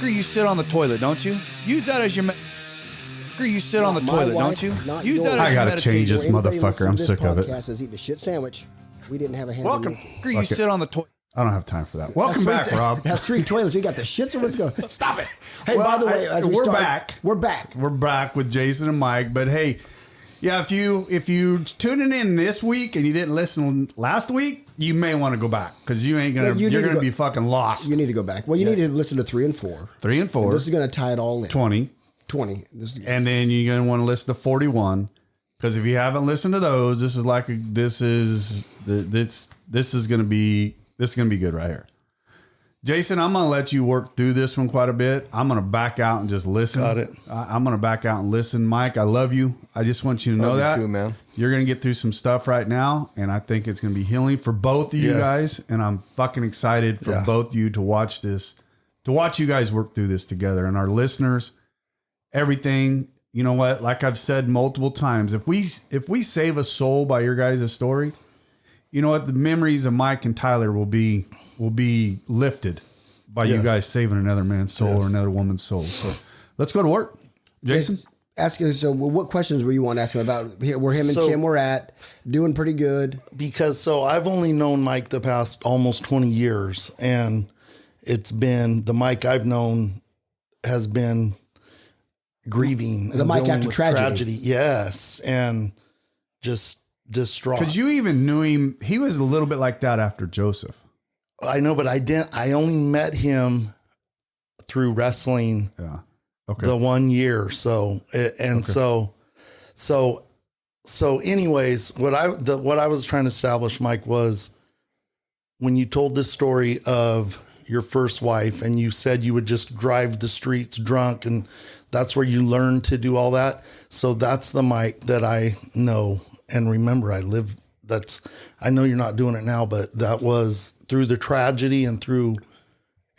You sit on the toilet, don't you? Use that as your... You sit on the toilet, don't you? Use that as I your gotta change this motherfucker. I'm sick of it. Has eaten a shit sandwich. We didn't have a hand. Welcome. You sit on the toilet. I don't have time for that. Welcome back, Rob. That's 3 toilets. We got the shits, or let's go. Stop it. Hey, by the way, as we're back. We're back. We're back with Jason and Mike. But hey, yeah, if you tuning in this week and you didn't listen last week, you may want to go back because you ain't gonna. You're gonna be fucking lost. You need to go back. Well, you need to listen to 3 and 4. 3 and 4. And this is gonna tie it all in. 20. And then you're gonna want to listen to 41 because if you haven't listened to those, this is gonna be good right here. Jason, I'm going to let you work through this one quite a bit. I'm going to back out and just listen. Got it. I'm going to back out and listen. Mike, I love you. I just want you to know that. Too, man. You're going to get through some stuff right now, and I think it's going to be healing for both of you guys, and I'm fucking excited for both of you to watch this, to watch you guys work through this together. And our listeners, everything, you know what? Like I've said multiple times, if we save a soul by your guys' story, you know what? The memories of Mike and Tyler will be lifted by you guys saving another man's soul or another woman's soul. So let's go to work. Jason? Ask you, so what questions were you want to ask him about where him and Kim were at? Doing pretty good. Because I've only known Mike the past almost 20 years, and it's been the Mike I've known has been grieving. The Mike after tragedy. Yes. And just distraught. Because you even knew him. He was a little bit like that after Joseph. I know, but I only met him through wrestling. Yeah. Okay. The 1 year. So anyways, what I was trying to establish, Mike, was when you told this story of your first wife and you said you would just drive the streets drunk and that's where you learned to do all that. So that's the Mike that I know and remember. I know you're not doing it now, but that was through the tragedy and through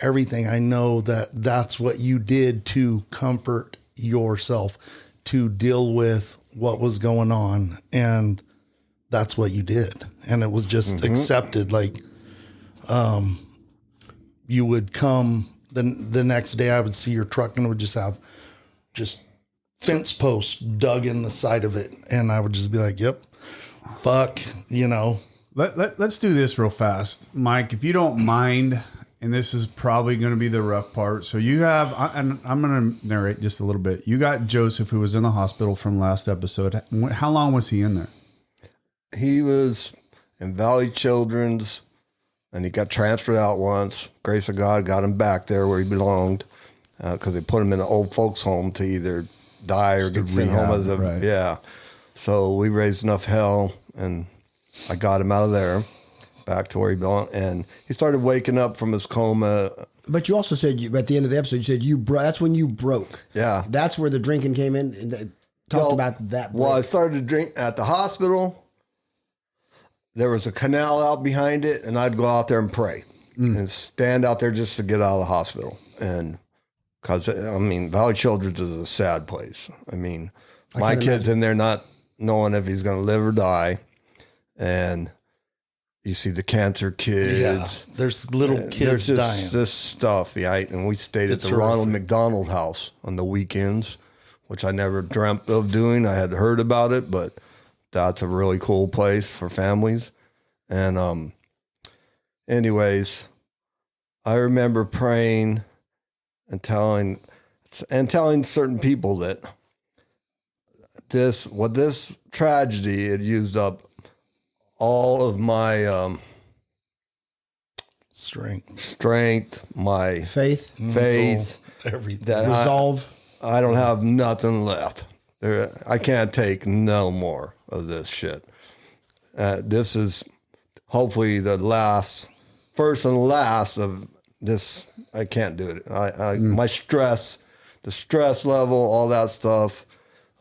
everything. I know that's what you did to comfort yourself, to deal with what was going on. And that's what you did. And it was just accepted. Like, you would come the next day, I would see your truck and it would just have fence posts dug in the side of it. And I would just be like, yep, fuck, you know. Let's do this real fast. Mike, if you don't mind, and this is probably going to be the rough part. So you have, and I'm going to narrate just a little bit. You got Joseph, who was in the hospital from last episode. How long was he in there? He was in Valley Children's, and he got transferred out once. Grace of God got him back there where he belonged, because they put him in an old folks home to either die or get sent home as a, right. So we raised enough hell, and I got him out of there back to where he belonged, and he started waking up from his coma. But you also said at the end of the episode, you said that's when you broke. Yeah. That's where the drinking came in. And talked about that break. Well, I started to drink at the hospital. There was a canal out behind it, and I'd go out there and pray and stand out there just to get out of the hospital. And because, I mean, Valley Children's is a sad place. I mean, my kid's in there not knowing if he's going to live or die. And you see the cancer kids. Yeah, there's little kids dying. This stuff, and we stayed at the Ronald McDonald House on the weekends, which I never dreamt of doing. I had heard about it, but that's a really cool place for families. And anyways, I remember praying and telling certain people that this tragedy had used up all of my strength, my faith, everything, resolve. I don't have nothing left. I can't take no more of this shit. This is hopefully the first and last of this. I can't do it. My stress, the stress level, all that stuff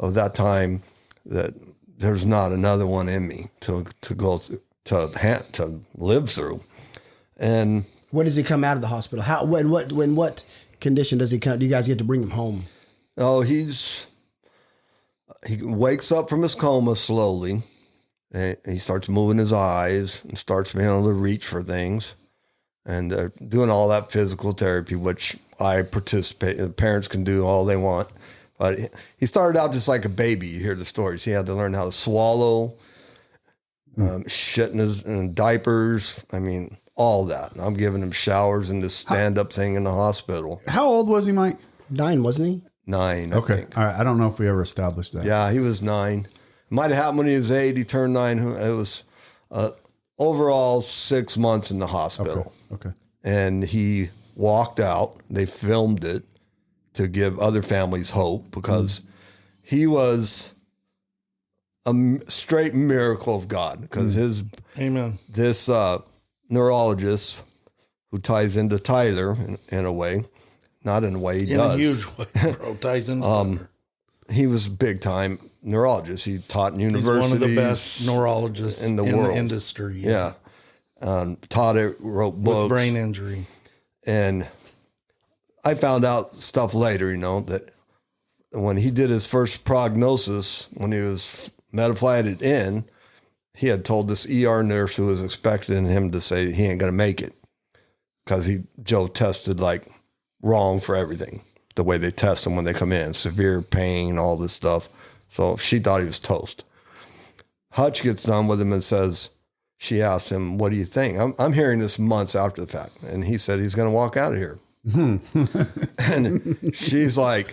of that time, that there's not another one in me to go through, to live through. And when does he come out of the hospital? When what condition does he come? Do you guys get to bring him home? Oh, he wakes up from his coma slowly, and he starts moving his eyes and starts being able to reach for things. and they're doing all that physical therapy, which I participate. The parents can do all they want, but he started out just like a baby. You hear the stories. He had to learn how to swallow, shit in diapers. I mean, all that. And I'm giving him showers and this stand-up thing in the hospital. How old was he, Mike? 9, wasn't he? 9, I think. All right. I don't know if we ever established that. Yeah, he was 9. Might have happened when he was 8. He turned 9. It was overall 6 months in the hospital. Okay. And he walked out. They filmed it to give other families hope because he was a straight miracle of God. Because this neurologist who ties into Tyler in a way, not in a way he does. In a huge way, bro. Ties into he was big time neurologist. He taught in universities. He's one of the best neurologists in the industry. Yeah. Taught it, wrote books. With brain injury. And I found out stuff later, that when he did his first prognosis, when he was metaflighted in, he had told this ER nurse who was expecting him to say he ain't going to make it because Joe tested like wrong for everything. The way they test them when they come in, severe pain, all this stuff. So she thought he was toast. Hutch gets done with him and she asked him, what do you think? I'm hearing this months after the fact. And he said, he's going to walk out of here. And she's like,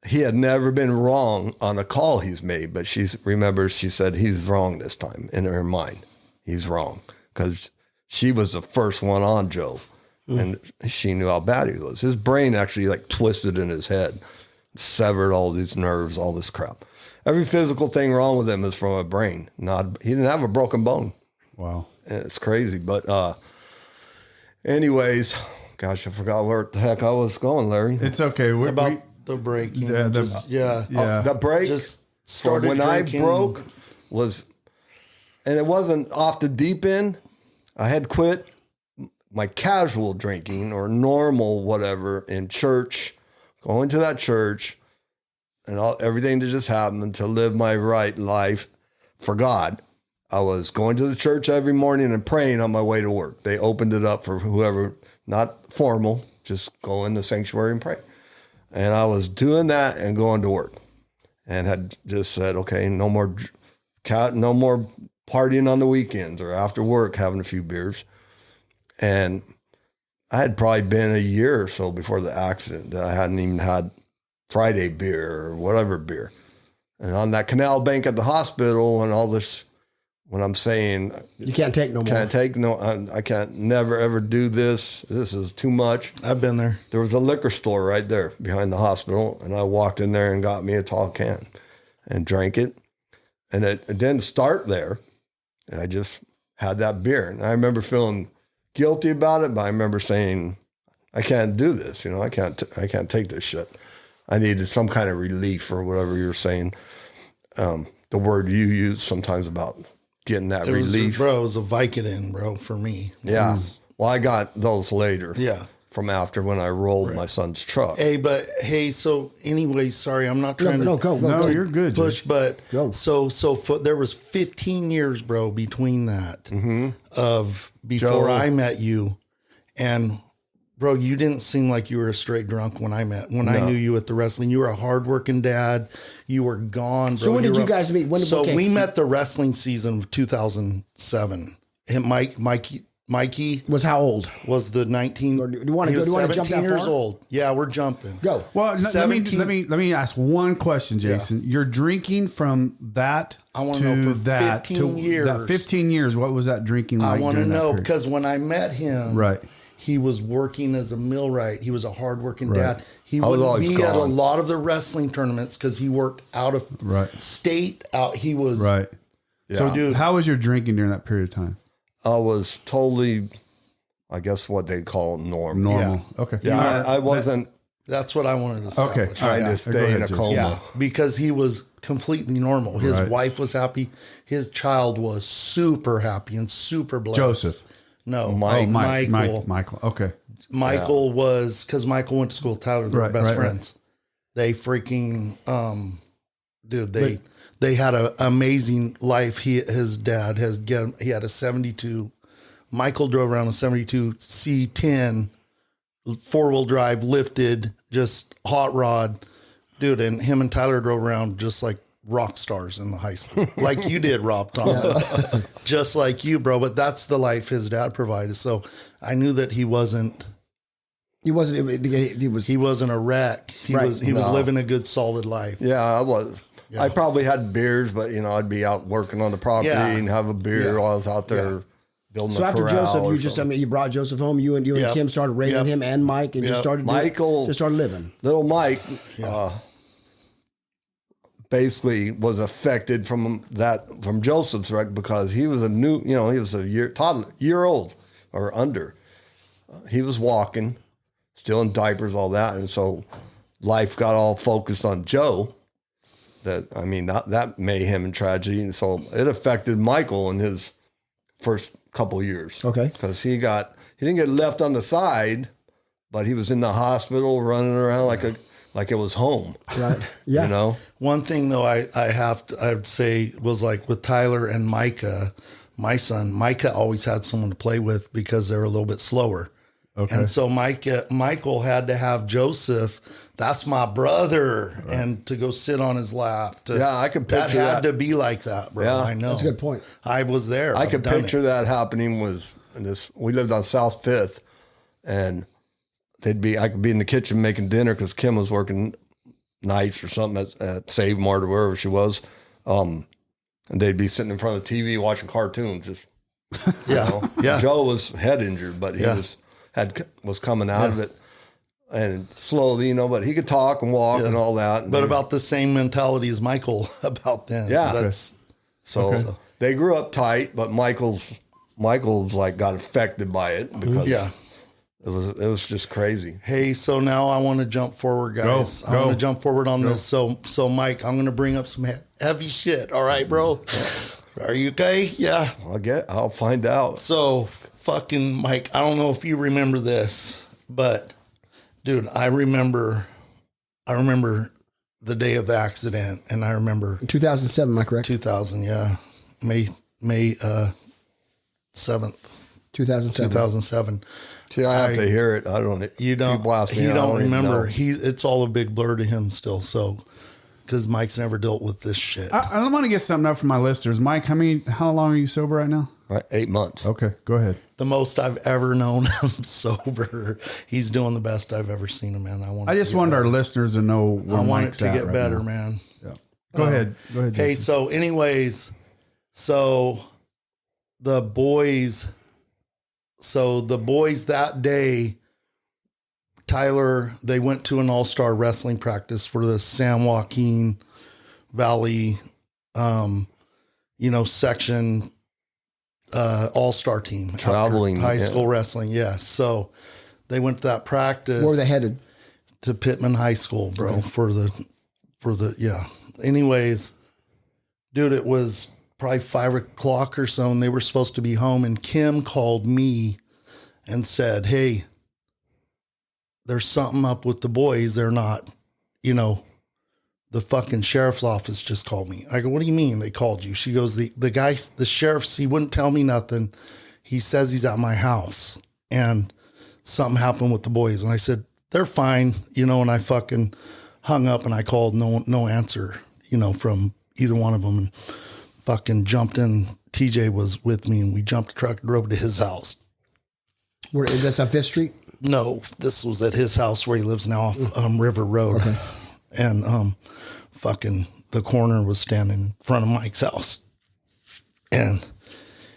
he had never been wrong on a call he's made, but she remembers she said, he's wrong this time in her mind. He's wrong because she was the first one on Joe. And she knew how bad he was. His brain actually like twisted in his head, severed all these nerves, all this crap. Every physical thing wrong with him is from a brain. He didn't have a broken bone. Wow. It's crazy. But anyways, gosh, I forgot where the heck I was going, Larry. It's okay. The breaking. Yeah, the break just started when drinking. I broke was, and it wasn't off the deep end. I had quit my casual drinking or normal whatever in church, going to that church and everything that just happened to live my right life for God. I was going to the church every morning and praying on my way to work. They opened it up for whoever, not formal, just go in the sanctuary and pray. And I was doing that and going to work and had just said, okay, no more partying on the weekends or after work, having a few beers. And I had probably been a year or so before the accident that I hadn't even had Friday beer or whatever beer. And on that canal bank at the hospital and all this, when I'm saying you can't take no more. I can't never ever do this. This is too much. I've been there. There was a liquor store right there behind the hospital, and I walked in there and got me a tall can and drank it. And it didn't start there. And I just had that beer. And I remember feeling guilty about it, but I remember saying, I can't do this. I can't take this shit. I needed some kind of relief or whatever you're saying. The word you use sometimes about getting that relief. It was a Vicodin, bro, for me. Yeah. Well, I got those later. Yeah. From after when I rolled my son's truck. So anyway, sorry, I'm not trying to go. No, you're good. Push, but go. There was 15 years, bro, between that of before Joe. I met you, and bro, you didn't seem like you were a straight drunk when I knew you at the wrestling. You were a hardworking dad. You were gone, bro. So when did you guys meet? We met the wrestling season of 2007. And Mikey was how old? Was the 19? Or do you want to jump that 17 years far? old. Yeah, we're jumping. Go. Well, let me ask one question, Jason. You're drinking from that I want to know for that 15 years. That 15 years. What was that drinking like? I want to during that know period? because when I met him, right, he was working as a millwright. He was a hardworking dad. He was would always be at a gone. lot of the wrestling tournaments because he worked out of state. He was right. Yeah. So, dude, how was your drinking during that period of time? I was totally, I guess what they call normal. Normal. Yeah. Okay. Yeah, I wasn't That's what I wanted to establish. Okay. trying to stay in a coma. Yeah, because he was completely normal. His wife was happy. His child was super happy and super blessed. Joseph. No, Michael. Michael. Okay. Michael was, because Michael went to school with Tyler. They were best friends. They freaking, they had an amazing life. His dad he had a 72 Michael drove around a 72 C10, 4-wheel drive, lifted, just hot rod, dude. And him and Tyler drove around just like rock stars in the high school, like you did, Rob Thomas, just like you, bro. But that's the life his dad provided. So I knew that he wasn't a wreck. He was living a good, solid life. Yeah, I was. Yeah. I probably had beers, but I'd be out working on the property and have a beer while I was out there building. So after Joseph, you brought Joseph home. You and Kim started raising him and Mike, and just started living. Little Mike, basically was affected from Joseph's wreck because he was he was a year old or under. He was walking, still in diapers, all that, and so life got all focused on Joe. That mayhem and tragedy, and so it affected Michael in his first couple years. Okay, because he didn't get left on the side, but he was in the hospital running around like it was home. Right. Yeah. One thing though, I'd say was like with Tyler and Micah, my son, Micah always had someone to play with because they were a little bit slower. Okay. And so Michael had to have Joseph. That's my brother, right. And to go sit on his lap. I could picture that. Had to be like that, bro. Yeah. I know. That's a good point. I was there. I could picture that happening. We lived on South 5th, and I could be in the kitchen making dinner because Kim was working nights or something at Save Mart or wherever she was, and they'd be sitting in front of the TV watching cartoons. Just Joe was head injured, but he was coming out of it. And slowly, but he could talk and walk and all that. But about the same mentality as Michael about them. Yeah. So they grew up tight, but Michael's like got affected by it because it was just crazy. Hey, so now I want to jump forward, guys. I want to jump forward on this. So Mike, I'm going to bring up some heavy shit. All right, bro. Are you okay? Yeah. I'll find out. So fucking Mike, I don't know if you remember this, but dude, I remember the day of the accident, and I remember 2007. Am I correct? 2000, yeah, May 7th, 2007. See, I have to hear it. I don't. You don't. He don't remember. It's all a big blur to him still. So, because Mike's never dealt with this shit. I want to get something up for my listeners. Mike, how long are you sober right now? Right, 8 months. Okay, go ahead. The most I've ever known him sober. He's doing the best I've ever seen him, man. I just want our listeners to know where Mike's at. I want it to get better, man. Yeah. Go ahead. Hey, so anyways, the boys that day, Tyler, they went to an all-star wrestling practice for the San Joaquin Valley, section, all-star team, traveling high school wrestling. Yes. So they went to that practice. Where were they headed? To Pittman High School, bro, okay. for the. Anyways, dude, it was probably 5 o'clock or so, and they were supposed to be home. And Kim called me and said, "Hey, there's something up with the boys. They're not, the fucking sheriff's office just called me." I go, "What do you mean they called you?" She goes, the guy, the sheriff's, he wouldn't tell me nothing. He says he's at my house and something happened with the boys. And I said, "They're fine." And I fucking hung up and I called no answer, from either one of them, and fucking jumped in. TJ was with me and we jumped the truck, drove to his house. Where is this on 5th Street? No, this was at his house where he lives now off River Road. Okay. And fucking the coroner was standing in front of Mike's house. And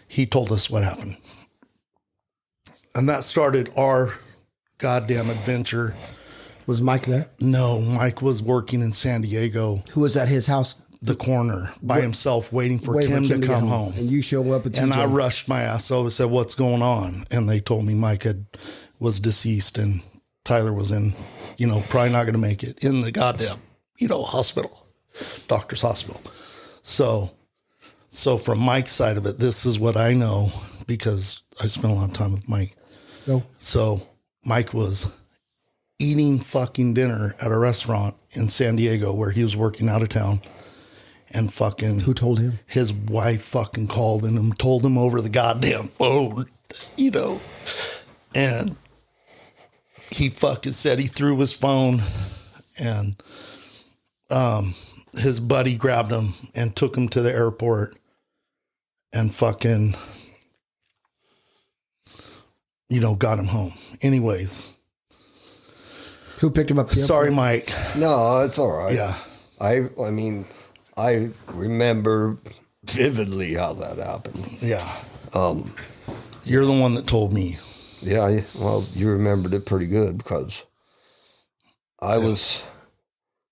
he told us what happened. And that started our goddamn adventure. Was Mike there? No, Mike was working in San Diego. Who was at his house? The coroner by himself waiting for Kim to come home. And you show up at TJ. And I rushed my ass over and said, "What's going on?" And they told me Mike was deceased and Tyler was in, probably not going to make it in the goddamn, hospital, doctor's hospital. So from Mike's side of it, this is what I know because I spent a lot of time with Mike. No. So Mike was eating fucking dinner at a restaurant in San Diego where he was working out of town. And fucking... Who told him? His wife fucking called him and told him over the goddamn phone. you know, and he fucking said he threw his phone, and his buddy grabbed him and took him to the airport and fucking, you know, got him home. Anyways. Who picked him up? Sorry, Mike. No, it's all right. Yeah. I mean, I remember vividly how that happened. Yeah. You're the one that told me. Yeah, well, you remembered it pretty good because I was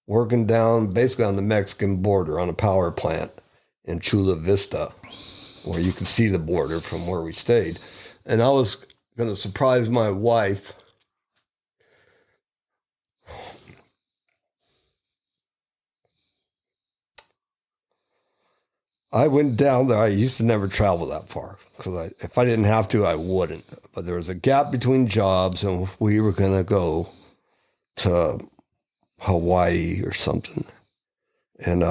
working down basically on the Mexican border on a power plant in Chula Vista, where you could see the border from where we stayed. And I was going to surprise my wife. I went down there. I used to never travel that far because if I didn't have to, I wouldn't. But there was a gap between jobs, and we were going to go to Hawaii or something. And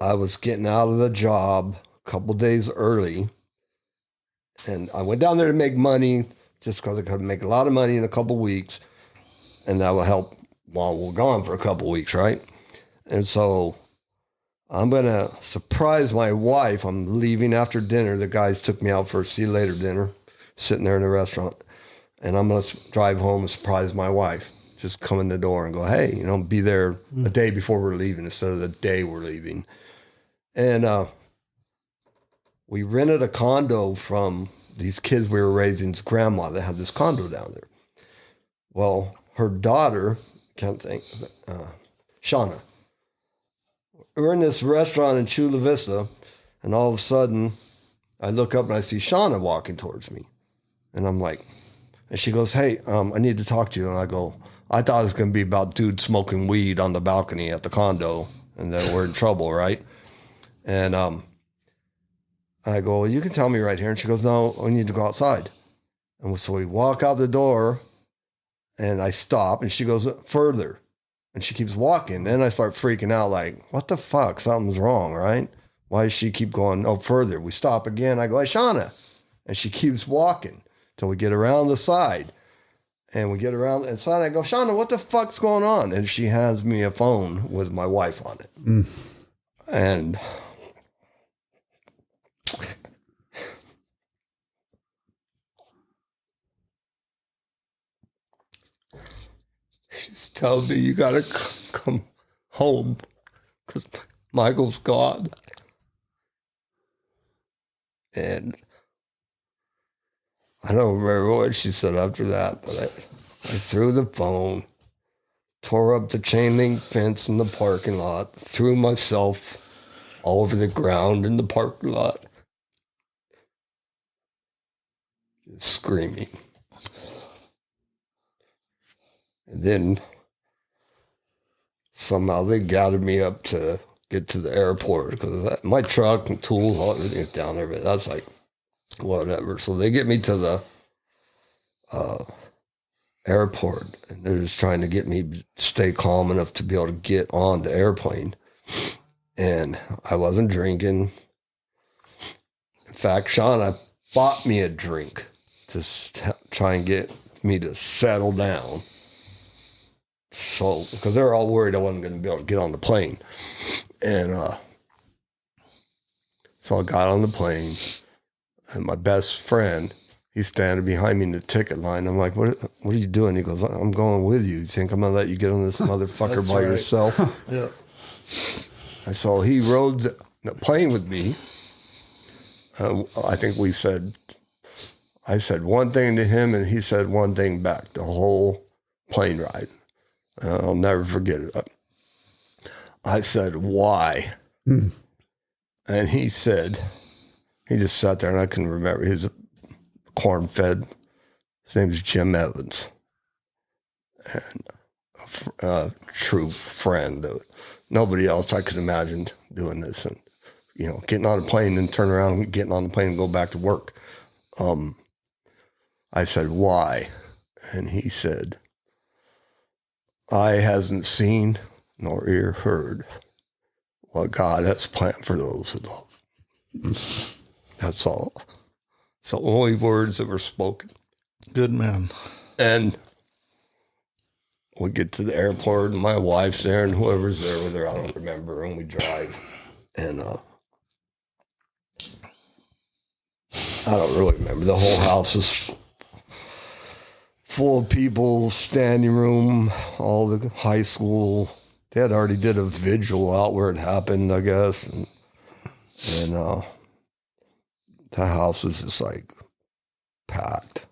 I was getting out of the job a couple days early, and I went down there to make money just because I could make a lot of money in a couple weeks, and that will help while we're gone for a couple weeks, right? And so I'm going to surprise my wife. I'm leaving after dinner. The guys took me out for a see you later dinner, sitting there in the restaurant. And I'm going to drive home and surprise my wife. Just come in the door and go, hey, you know, be there a day before we're leaving instead of the day we're leaving. And we rented a condo from these kids we were raising's grandma that had this condo down there. Well, her daughter, can't think, Shauna. We're in this restaurant in Chula Vista, and all of a sudden, I look up and I see Shauna walking towards me. And I'm like, and she goes, hey, I need to talk to you. And I go, I thought it was going to be about dude smoking weed on the balcony at the condo, and then we're in trouble, right? And I go, well, you can tell me right here. And she goes, no, we need to go outside. And so we walk out the door, and I stop, and she goes, further. And she keeps walking. Then I start freaking out like, what the fuck? Something's wrong, right? Why does she keep going no further? We stop again. I go, hey, Shauna. And she keeps walking till we get around the side. And we get around the side. I go, Shauna, what the fuck's going on? And she hands me a phone with my wife on it. Mm. And she's telling me, you got to come home because Michael's gone. And I don't remember what she said after that, but I threw the phone, tore up the chain link fence in the parking lot, threw myself all over the ground in the parking lot, just screaming. And then somehow they gathered me up to get to the airport because my truck and tools, all everything is down there, but that's like, whatever. So they get me to the airport, and they're just trying to get me to stay calm enough to be able to get on the airplane. And I wasn't drinking. In fact, Shauna bought me a drink to try and get me to settle down. So, because they were all worried I wasn't going to be able to get on the plane. And so I got on the plane, and my best friend, he's standing behind me in the ticket line. I'm like, what are you doing? He goes, I'm going with you. You think I'm going to let you get on this motherfucker by yourself? Yeah. And so he rode the plane with me. I think I said one thing to him, and he said one thing back the whole plane ride. I'll never forget it. I said, why? Mm. And he said, he just sat there, and I couldn't remember. He's a corn-fed. His name is Jim Evans. And a true friend. Nobody else I could imagine doing this. And, you know, getting on a plane and turn around and getting on the plane and go back to work. I said, why? And he said, eye hasn't seen nor ear heard what God has planned for those who love. That's all. It's the only words that were spoken. Good man. And we get to the airport, and my wife's there, and whoever's there with her, I don't remember, and we drive. And I don't really remember. The whole house is full of people, standing room, all the high school. They had already did a vigil out where it happened, I guess. And the house was just like packed.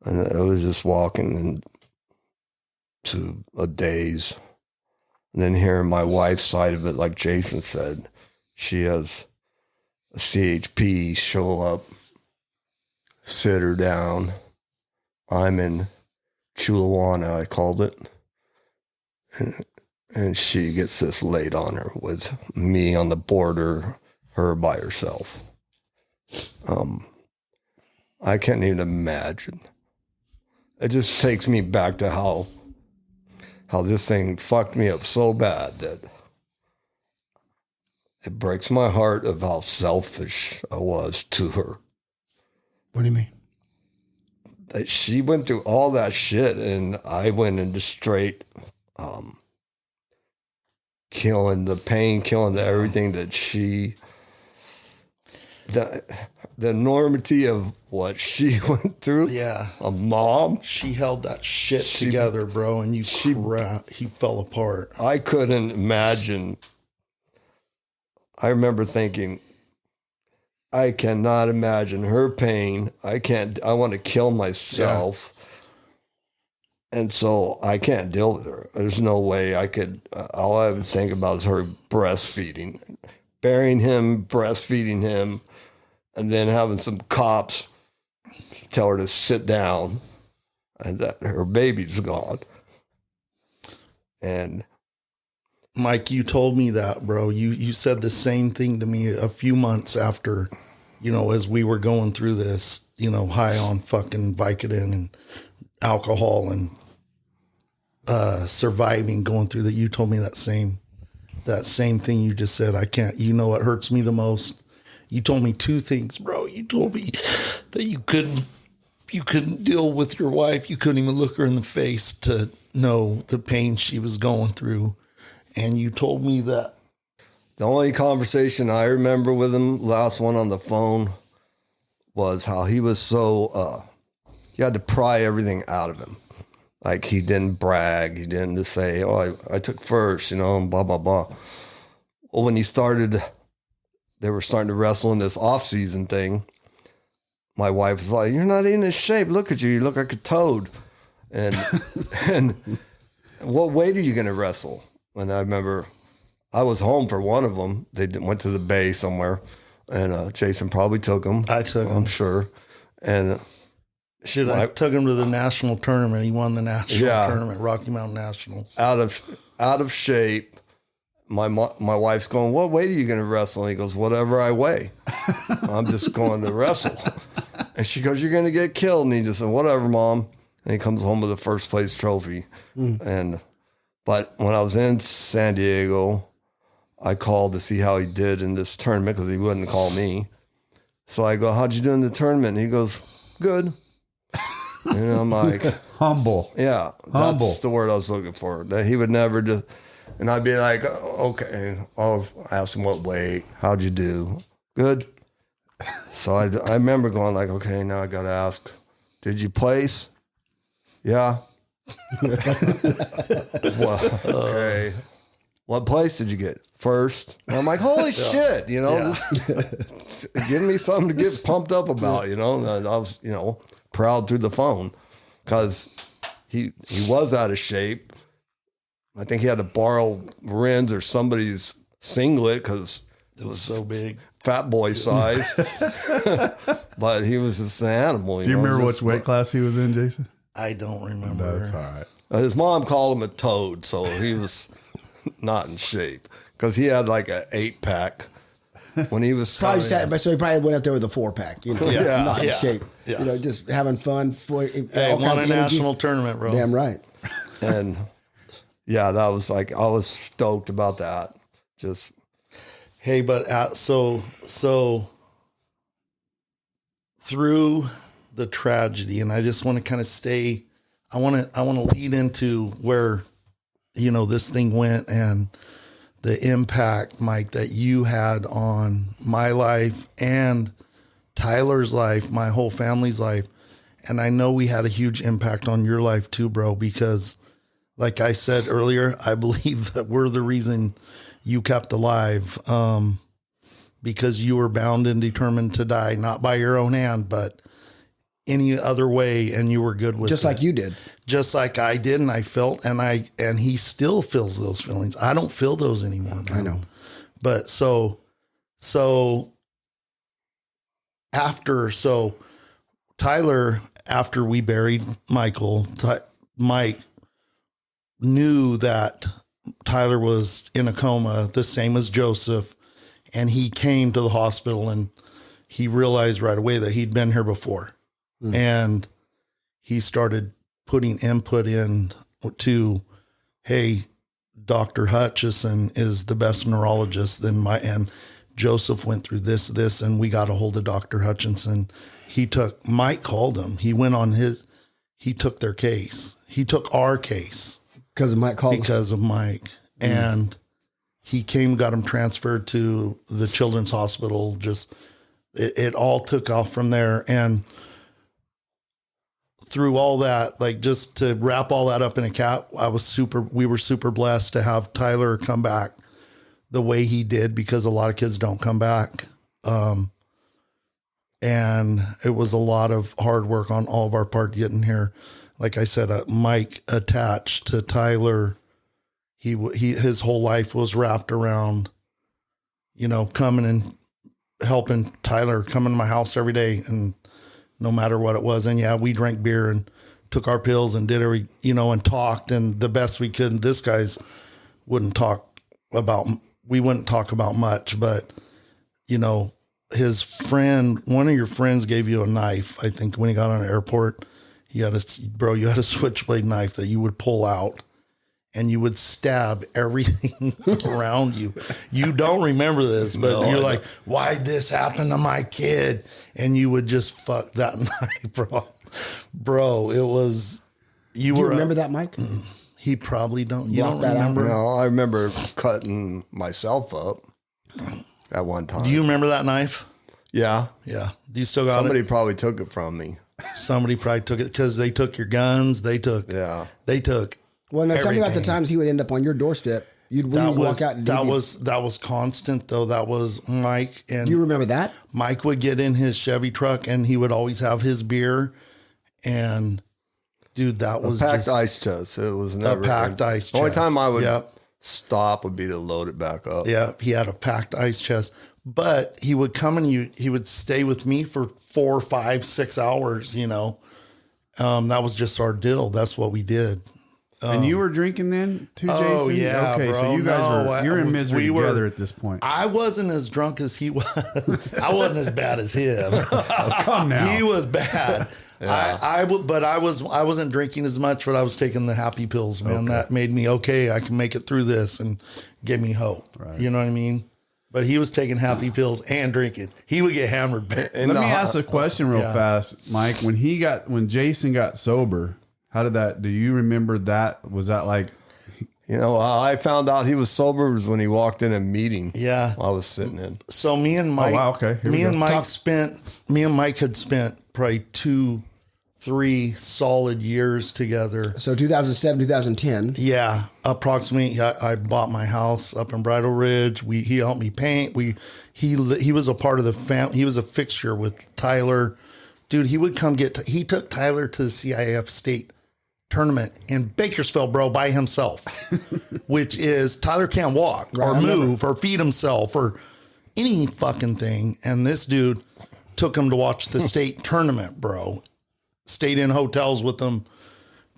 And I was just walking into a daze. And then hearing my wife's side of it, like Jason said, she has a CHP show up, sit her down. I'm in Chulawana, I called it. And she gets this laid on her with me on the border, her by herself. I can't even imagine. It just takes me back to how this thing fucked me up so bad that it breaks my heart of how selfish I was to her. What do you mean? That she went through all that shit, and I went into straight killing the pain, killing the everything that the enormity of what she went through. Yeah. A mom. She held that shit together, bro, and he fell apart. I couldn't imagine. I remember thinking, I cannot imagine her pain. I want to kill myself. Yeah. And so I can't deal with her. There's no way I could. All I would think about is her breastfeeding, burying him, breastfeeding him, and then having some cops tell her to sit down and that her baby's gone. And Mike, you told me that, bro. You said the same thing to me a few months after, as we were going through this, high on fucking Vicodin and alcohol and surviving, going through that. You told me that same thing you just said. I can't, what hurts me the most? You told me two things, bro. You told me that you couldn't deal with your wife. You couldn't even look her in the face to know the pain she was going through. And you told me that the only conversation I remember with him, last one on the phone, was how he was so, you had to pry everything out of him. Like he didn't brag. He didn't just say, oh, I took first, and blah, blah, blah. Well, when they were starting to wrestle in this off-season thing, my wife was like, you're not even in shape. Look at you. You look like a toad. And what weight are you going to wrestle? And I remember I was home for one of them. They went to the bay somewhere, and Jason probably took them. I took him. I'm sure. And I took him to the national tournament. He won the national tournament, Rocky Mountain Nationals. Out of shape. My wife's going, what weight are you going to wrestle? And he goes, whatever I weigh. I'm just going to wrestle. And she goes, you're going to get killed. And he just said, whatever, Mom. And he comes home with a first place trophy. But when I was in San Diego, I called to see how he did in this tournament because he wouldn't call me. So I go, how'd you do in the tournament? And he goes, good. And I'm like, humble. Yeah. Humble. That's the word I was looking for. That he would never just, and I'd be like, okay, I'll ask him what weight. How'd you do? Good. So I remember going like, okay, now I got to ask, did you place? Yeah. Well, okay. What place did you get? First. And I'm like, holy shit, just give me something to get pumped up about, And I was, proud through the phone because he was out of shape. I think he had to borrow Ren's or somebody's singlet because it was so big, fat boy size. But he was just an animal. Do you remember which weight class he was in, Jason? I don't remember. That's all right. His mom called him a toad, so he was not in shape because he had like an 8-pack when he was so he probably went up there with a 4-pack, not in shape, just having fun. Won a national tournament, bro. Damn right. And yeah, that was like, I was stoked about that. Just, hey, but so through the tragedy, and I just want to kind of stay, I want to lead into where, you know, this thing went and the impact, Mike, that you had on my life and Tyler's life, my whole family's life. And I know we had a huge impact on your life too, bro, because like I said earlier, I believe that we're the reason you kept alive, because you were bound and determined to die, not by your own hand, but any other way. And you were good with just it. like you did, just like I did. And I felt, and he still feels those feelings. I don't feel those anymore, man. I know. But so Tyler, after we buried Michael, Mike knew that Tyler was in a coma, the same as Joseph. And he came to the hospital and he realized right away that he'd been here before. And he started putting input in to, hey, Dr. Hutchison is the best neurologist and Joseph went through this, and we got a hold of Dr. Hutchinson. Mike called him. He went on he took their case. He took our case. Because of Mike called. Because of Mike. And he got him transferred to the Children's Hospital. Just, it all took off from there. And through all that, like, just to wrap all that up in a cap, we were super blessed to have Tyler come back the way he did, because a lot of kids don't come back. And it was a lot of hard work on all of our part getting here. Like I said, Mike attached to Tyler. His whole life was wrapped around, you know, coming and helping Tyler, coming to my house every day, and no matter what it was. And yeah, we drank beer and took our pills and did and talked and the best we could. And this guy's we wouldn't talk about much, but you know, his friend, one of your friends gave you a knife. I think when he got on an airport, you had a switchblade knife that you would pull out and you would stab everything around you. You don't remember this, but you're like, why'd this happen to my kid? And you would just fuck that knife, bro. Bro, it was, you remember that, Mike? He probably don't. You don't remember? No, I remember cutting myself up at one time. Do you remember that knife? Yeah. Yeah. Do you still got Somebody probably took it from me. Somebody probably took it because they took your guns. They took. Well, now tell me about the times he would end up on your doorstep. You'd walk out. And that was constant though. That was Mike. And you remember that? Mike would get in his Chevy truck and he would always have his beer. And dude, that was packed ice chest. It was never a packed ice chest. The only time I would stop would be to load it back up. Yeah, he had a packed ice chest. But he would come and he would stay with me for 4, 5, 6 hours. You know, that was just our deal. That's what we did. And you were drinking then too, Jason? Oh, yeah, okay, bro. so you guys you're in misery together at this point. I wasn't as drunk as he was. I wasn't as bad as him. Come now. He was bad. Yeah. But I wasn't drinking as much, but I was taking the happy pills, man. Okay. That made me okay. I can make it through this and gave me hope. Right. You know what I mean? But he was taking happy pills and drinking. He would get hammered. Let me ask a question real fast, Mike. When Jason got sober, how did that? Do you remember that? Was that like? You know, I found out he was sober was when he walked in a meeting. Yeah, I was sitting in. So me and Mike. Oh, wow, okay. Me and Mike had spent probably 2-3 solid years together. So 2007, 2010. Yeah, approximately. I bought my house up in Bridal Ridge. He helped me paint. He was a part of the family. He was a fixture with Tyler. Dude, he would come he took Tyler to the CIF state tournament in Bakersfield, bro, by himself, which is Tyler can't walk or move or feed himself or any fucking thing. And this dude took him to watch the state tournament, bro. Stayed in hotels with him.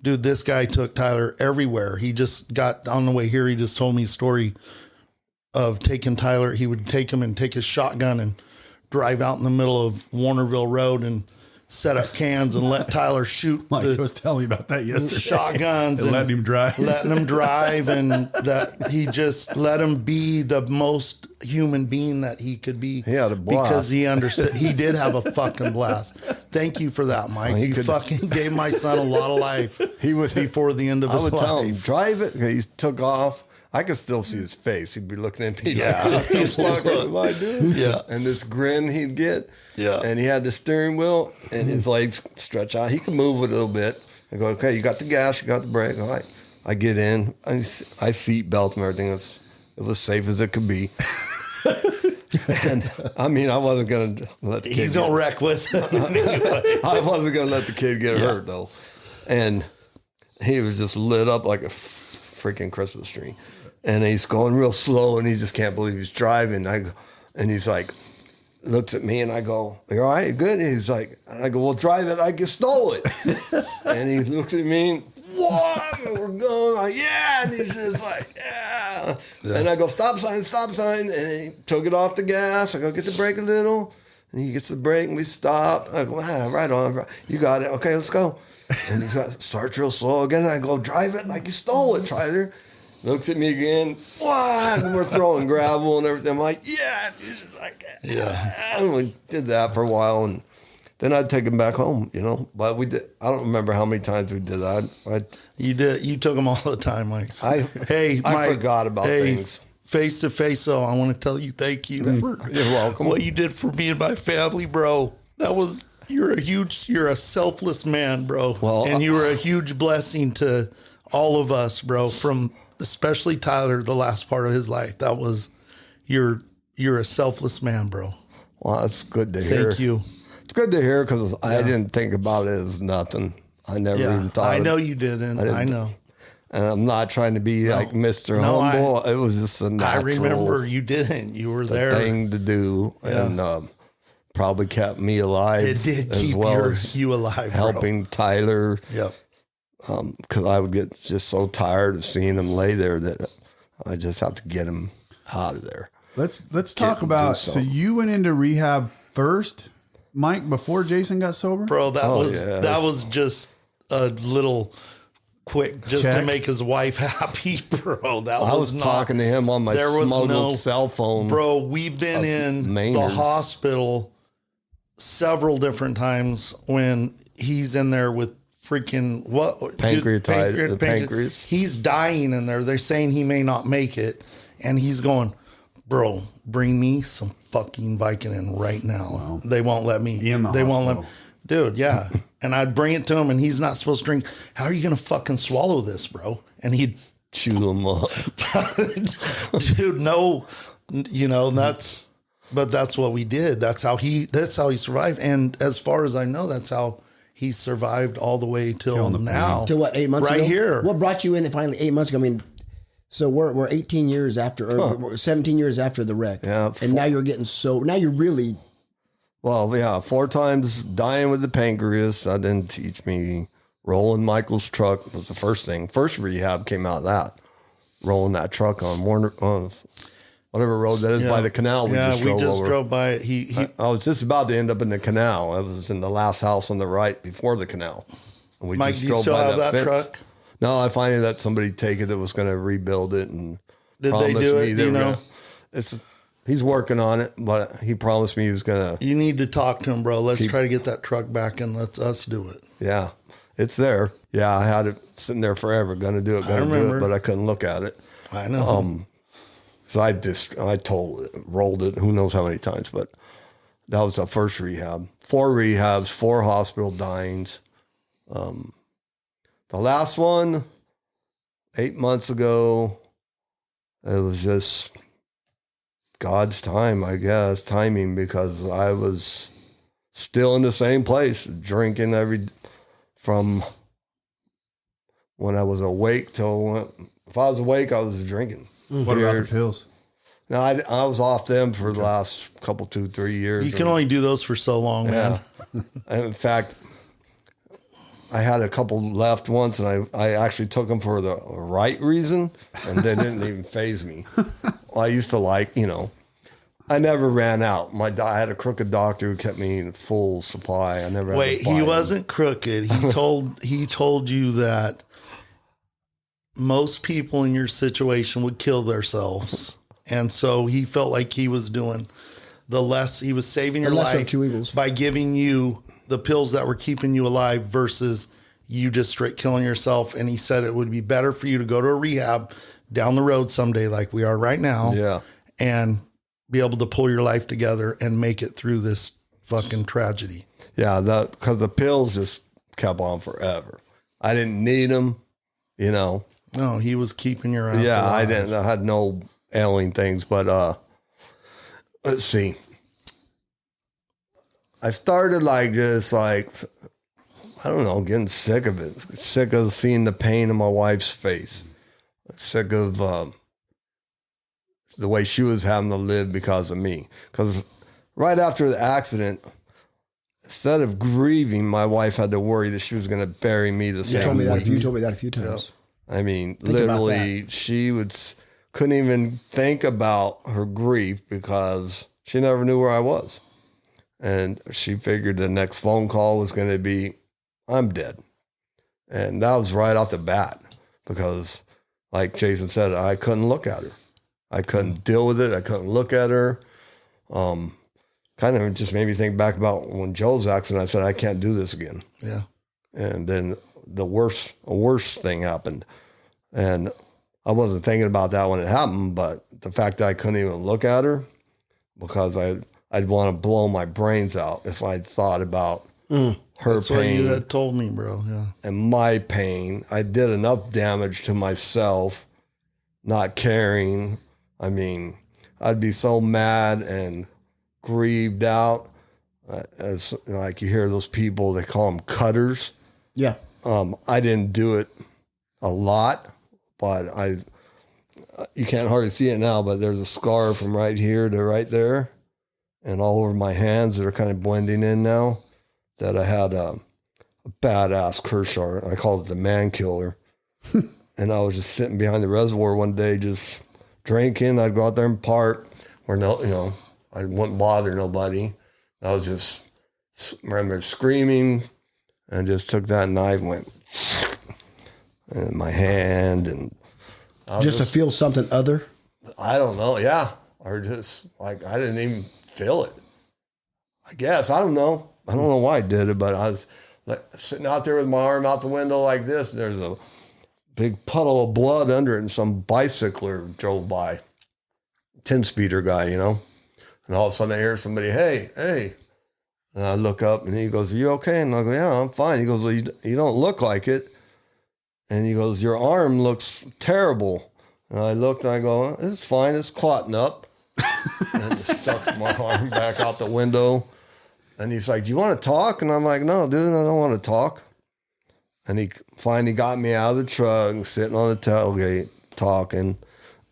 Dude, this guy took Tyler everywhere. He just got on the way here. He just told me a story of taking Tyler. He would take him and take his shotgun and drive out in the middle of Warnerville Road and set up cans and let Tyler shoot. Mike was telling me about that yesterday. Shotguns and letting him drive. And that he just let him be the most human being that he could be. He had a blast. Because he understood. He did have a fucking blast. Thank you for that, Mike. You fucking gave my son a lot of life before the end of his life. I would tell him, drive it. He took off. I could still see his face. He'd be looking at me. Yeah. Like, what the fuck am I doing? Yeah. And this grin he'd get. Yeah. And he had the steering wheel and his legs stretch out. He could move it a little bit. I go, okay, you got the gas, you got the brake. All right. I get in. I seat belt and everything. It was safe as it could be. And I mean, I wasn't going to let the kid. He's going to wreck with it. Anyway. I wasn't going to let the kid get hurt, though. And he was just lit up like a freaking Christmas tree. And he's going real slow, and he just can't believe he's driving. And he's like, looks at me, and I go, "You all right? Good?" And he's like, and I go, "Well, drive it like you stole it." And he looks at me, and what? And we're going like, yeah. And he's just like, yeah. And I go, stop sign. And he took it off the gas. I go, get the brake a little. And he gets the brake, and we stop. I go, right on. You got it. Okay, let's go. And he starts real slow again. And I go, drive it like you stole it, Tyler. Looks at me again. What? And we're throwing gravel and everything. I'm like, yeah. And he's just like, yeah. And we did that for a while, and then I'd take him back home, you know. But we did. I don't remember how many times we did that. You did. You took them all the time, Mike. I Mike, forgot about things. Face to face, though, I want to tell you thank you for You're welcome. What you did for me and my family, bro. You're a selfless man, bro. Well, and you were a huge blessing to all of us, bro. From especially Tyler, the last part of his life. You're a selfless man, bro. Well, that's good to hear. Thank you. It's good to hear because I didn't think about it as nothing. I never even thought. I know you didn't. I know. And I'm not trying to be like Mr. Humble. It was just a natural. I remember you didn't. You were there. Thing to do, and probably kept me alive. It did keep you alive, helping bro. Tyler. Yep. Because I would get just so tired of seeing him lay there that I just have to get him out of there. Let's talk about. So you went into rehab first, Mike, before Jason got sober, bro. That was just a little quick just to make his wife happy, bro. I was talking to him on my smuggled cell phone, bro. We've been in the hospital several different times when he's in there with freaking pancreatitis. Pancreas. He's dying in there. They're saying he may not make it, and he's going, bro, bring me some fucking Vicodin right now. Wow. They won't let me. They won't let me. Dude, yeah. And I'd bring it to him, and he's not supposed to drink. How are you going to fucking swallow this, bro? And he'd chew them up. Dude, no. You know, that's what we did. That's how he survived. And as far as I know, that's how he survived all the way till now. Till what, 8 months ago? Right here. What brought you in finally 8 months ago? I mean, so we're 18 years after, or 17 years after the wreck. Yeah. And now you're getting now you're really. Well, yeah, 4 times dying with the pancreas. That didn't teach me. Rolling Michael's truck was the first thing. First rehab came out of that. Rolling that truck on whatever road that is by the canal. We just drove by it. I was just about to end up in the canal. I was in the last house on the right before the canal. And we Mike, just do you still have that truck? No, I finally let somebody take it that was going to rebuild it and did they do it? Do you know? He's working on it, but he promised me he was going to. You need to talk to him, bro. Let's try to get that truck back and let's us do it. Yeah, it's there. Yeah, I had it sitting there forever. Going to do it, but I couldn't look at it. I know. So I rolled it, who knows how many times, but that was the first rehab. 4 rehabs, 4 hospital dyings. The last one, 8 months ago, it was just God's time, I guess, timing, because I was still in the same place, drinking from when I was awake till if I was awake, I was drinking. What about the pills? No, I was off them for the last couple, 2-3 years. You can only do those for so long, man. And in fact, I had a couple left once, and I actually took them for the right reason, and they didn't even faze me. Well, I used to I never ran out. I had a crooked doctor who kept me in full supply. I never. Wait, he wasn't crooked. He told you that most people in your situation would kill themselves, And so he felt like he was doing he was saving your lesser of life two evils by giving you the pills that were keeping you alive versus you just straight killing yourself. And he said it would be better for you to go to a rehab down the road someday, like we are right now. Yeah. And be able to pull your life together and make it through this fucking tragedy. Yeah. Because the pills just kept on forever. I didn't need them, you know. No, he was keeping your ass Yeah, alive. I had no ailing things, but let's see. I started like just like, I don't know, getting sick of it. Sick of seeing the pain in my wife's face. Sick of the way she was having to live because of me. Because right after the accident, instead of grieving, my wife had to worry that she was going to bury me the same week. You told me that a few times. I mean, literally, she couldn't even think about her grief because she never knew where I was. And she figured the next phone call was going to be, I'm dead. And that was right off the bat because, like Jason said, I couldn't look at her. I couldn't deal with it. I couldn't look at her. Kind of just made me think back about when Joe's accident. I said, I can't do this again. Yeah. And then a worse thing happened. And I wasn't thinking about that when it happened, but the fact that I couldn't even look at her because I'd want to blow my brains out if I'd thought about her That's pain. what you had told me, bro. Yeah. And my pain. I did enough damage to myself not caring. I mean, I'd be so mad and grieved out. As like you hear those people, they call them cutters. Yeah. I didn't do it a lot, but you can't hardly see it now, but there's a scar from right here to right there and all over my hands that are kind of blending in now that I had a badass Kershaw. I called it the man killer. And I was just sitting behind the reservoir one day, just drinking. I'd go out there and park where I wouldn't bother nobody. I was just, remember screaming and just took that knife and went in my hand and Just to feel something other? I don't know. Yeah. Or just like, I didn't even feel it. I guess. I don't know. I don't know why I did it, but I was like sitting out there with my arm out the window like this. And there's a big puddle of blood under it. And some bicycler drove by, 10-speeder guy, you know, and all of a sudden I hear somebody, hey. And I look up and he goes, are you okay? And I go, yeah, I'm fine. He goes, well, you don't look like it. And he goes, your arm looks terrible. And I looked and I go, it's fine. It's clotting up. And I just stuck my arm back out the window. And he's like, do you want to talk? And I'm like, no, dude, I don't want to talk. And he finally got me out of the truck, sitting on the tailgate, talking.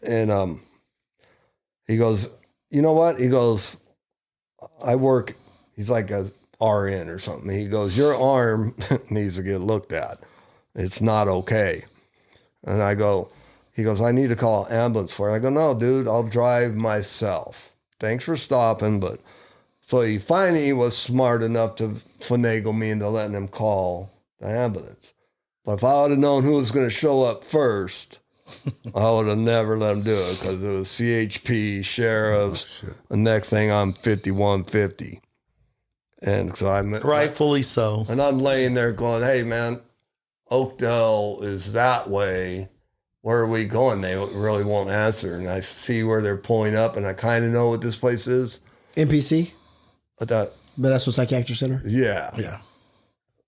And he goes, you know what? He goes, I work, he's like a RN or something. He goes, your arm needs to get looked at. It's not okay. And I go, he goes, I need to call an ambulance for it. I go, no, dude, I'll drive myself. Thanks for stopping. But so he finally was smart enough to finagle me into letting him call the ambulance. But if I would have known who was going to show up first, I would have never let him do it because it was CHP, sheriffs. The next thing I'm 5150. And so I'm rightfully so. And I'm laying there going, hey man, Oakdale is that way. Where are we going? They really won't answer. And I see where they're pulling up and I kind of know what this place is. NPC? But Medical Psychiatric Center? Yeah. Yeah.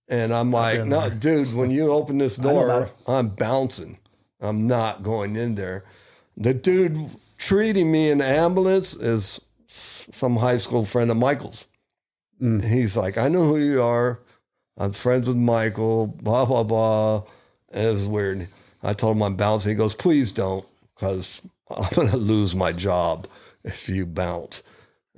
And I'm like, no, dude, when you open this door, I'm bouncing. I'm not going in there. The dude treating me in the ambulance is some high school friend of Michael's. He's like, I know who you are. I'm friends with Michael, blah, blah, blah. And it was weird. I told him I'm bouncing. He goes, please don't, because I'm going to lose my job if you bounce.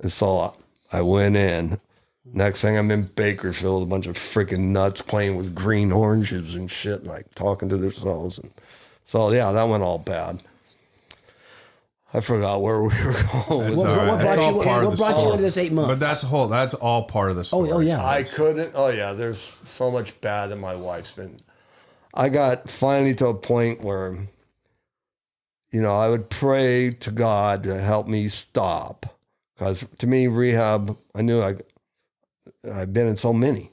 And so I went in. Next thing I'm in Bakersfield, a bunch of freaking nuts playing with green oranges and shit, like talking to themselves. And so, yeah, that went all bad. I forgot where we were going. What brought you into this 8 months? But that's all part of the story. Oh yeah. I couldn't. Oh yeah, there's so much bad that my wife's been. I got finally to a point where I would pray to God to help me stop. Because to me, rehab, I knew I've been in so many.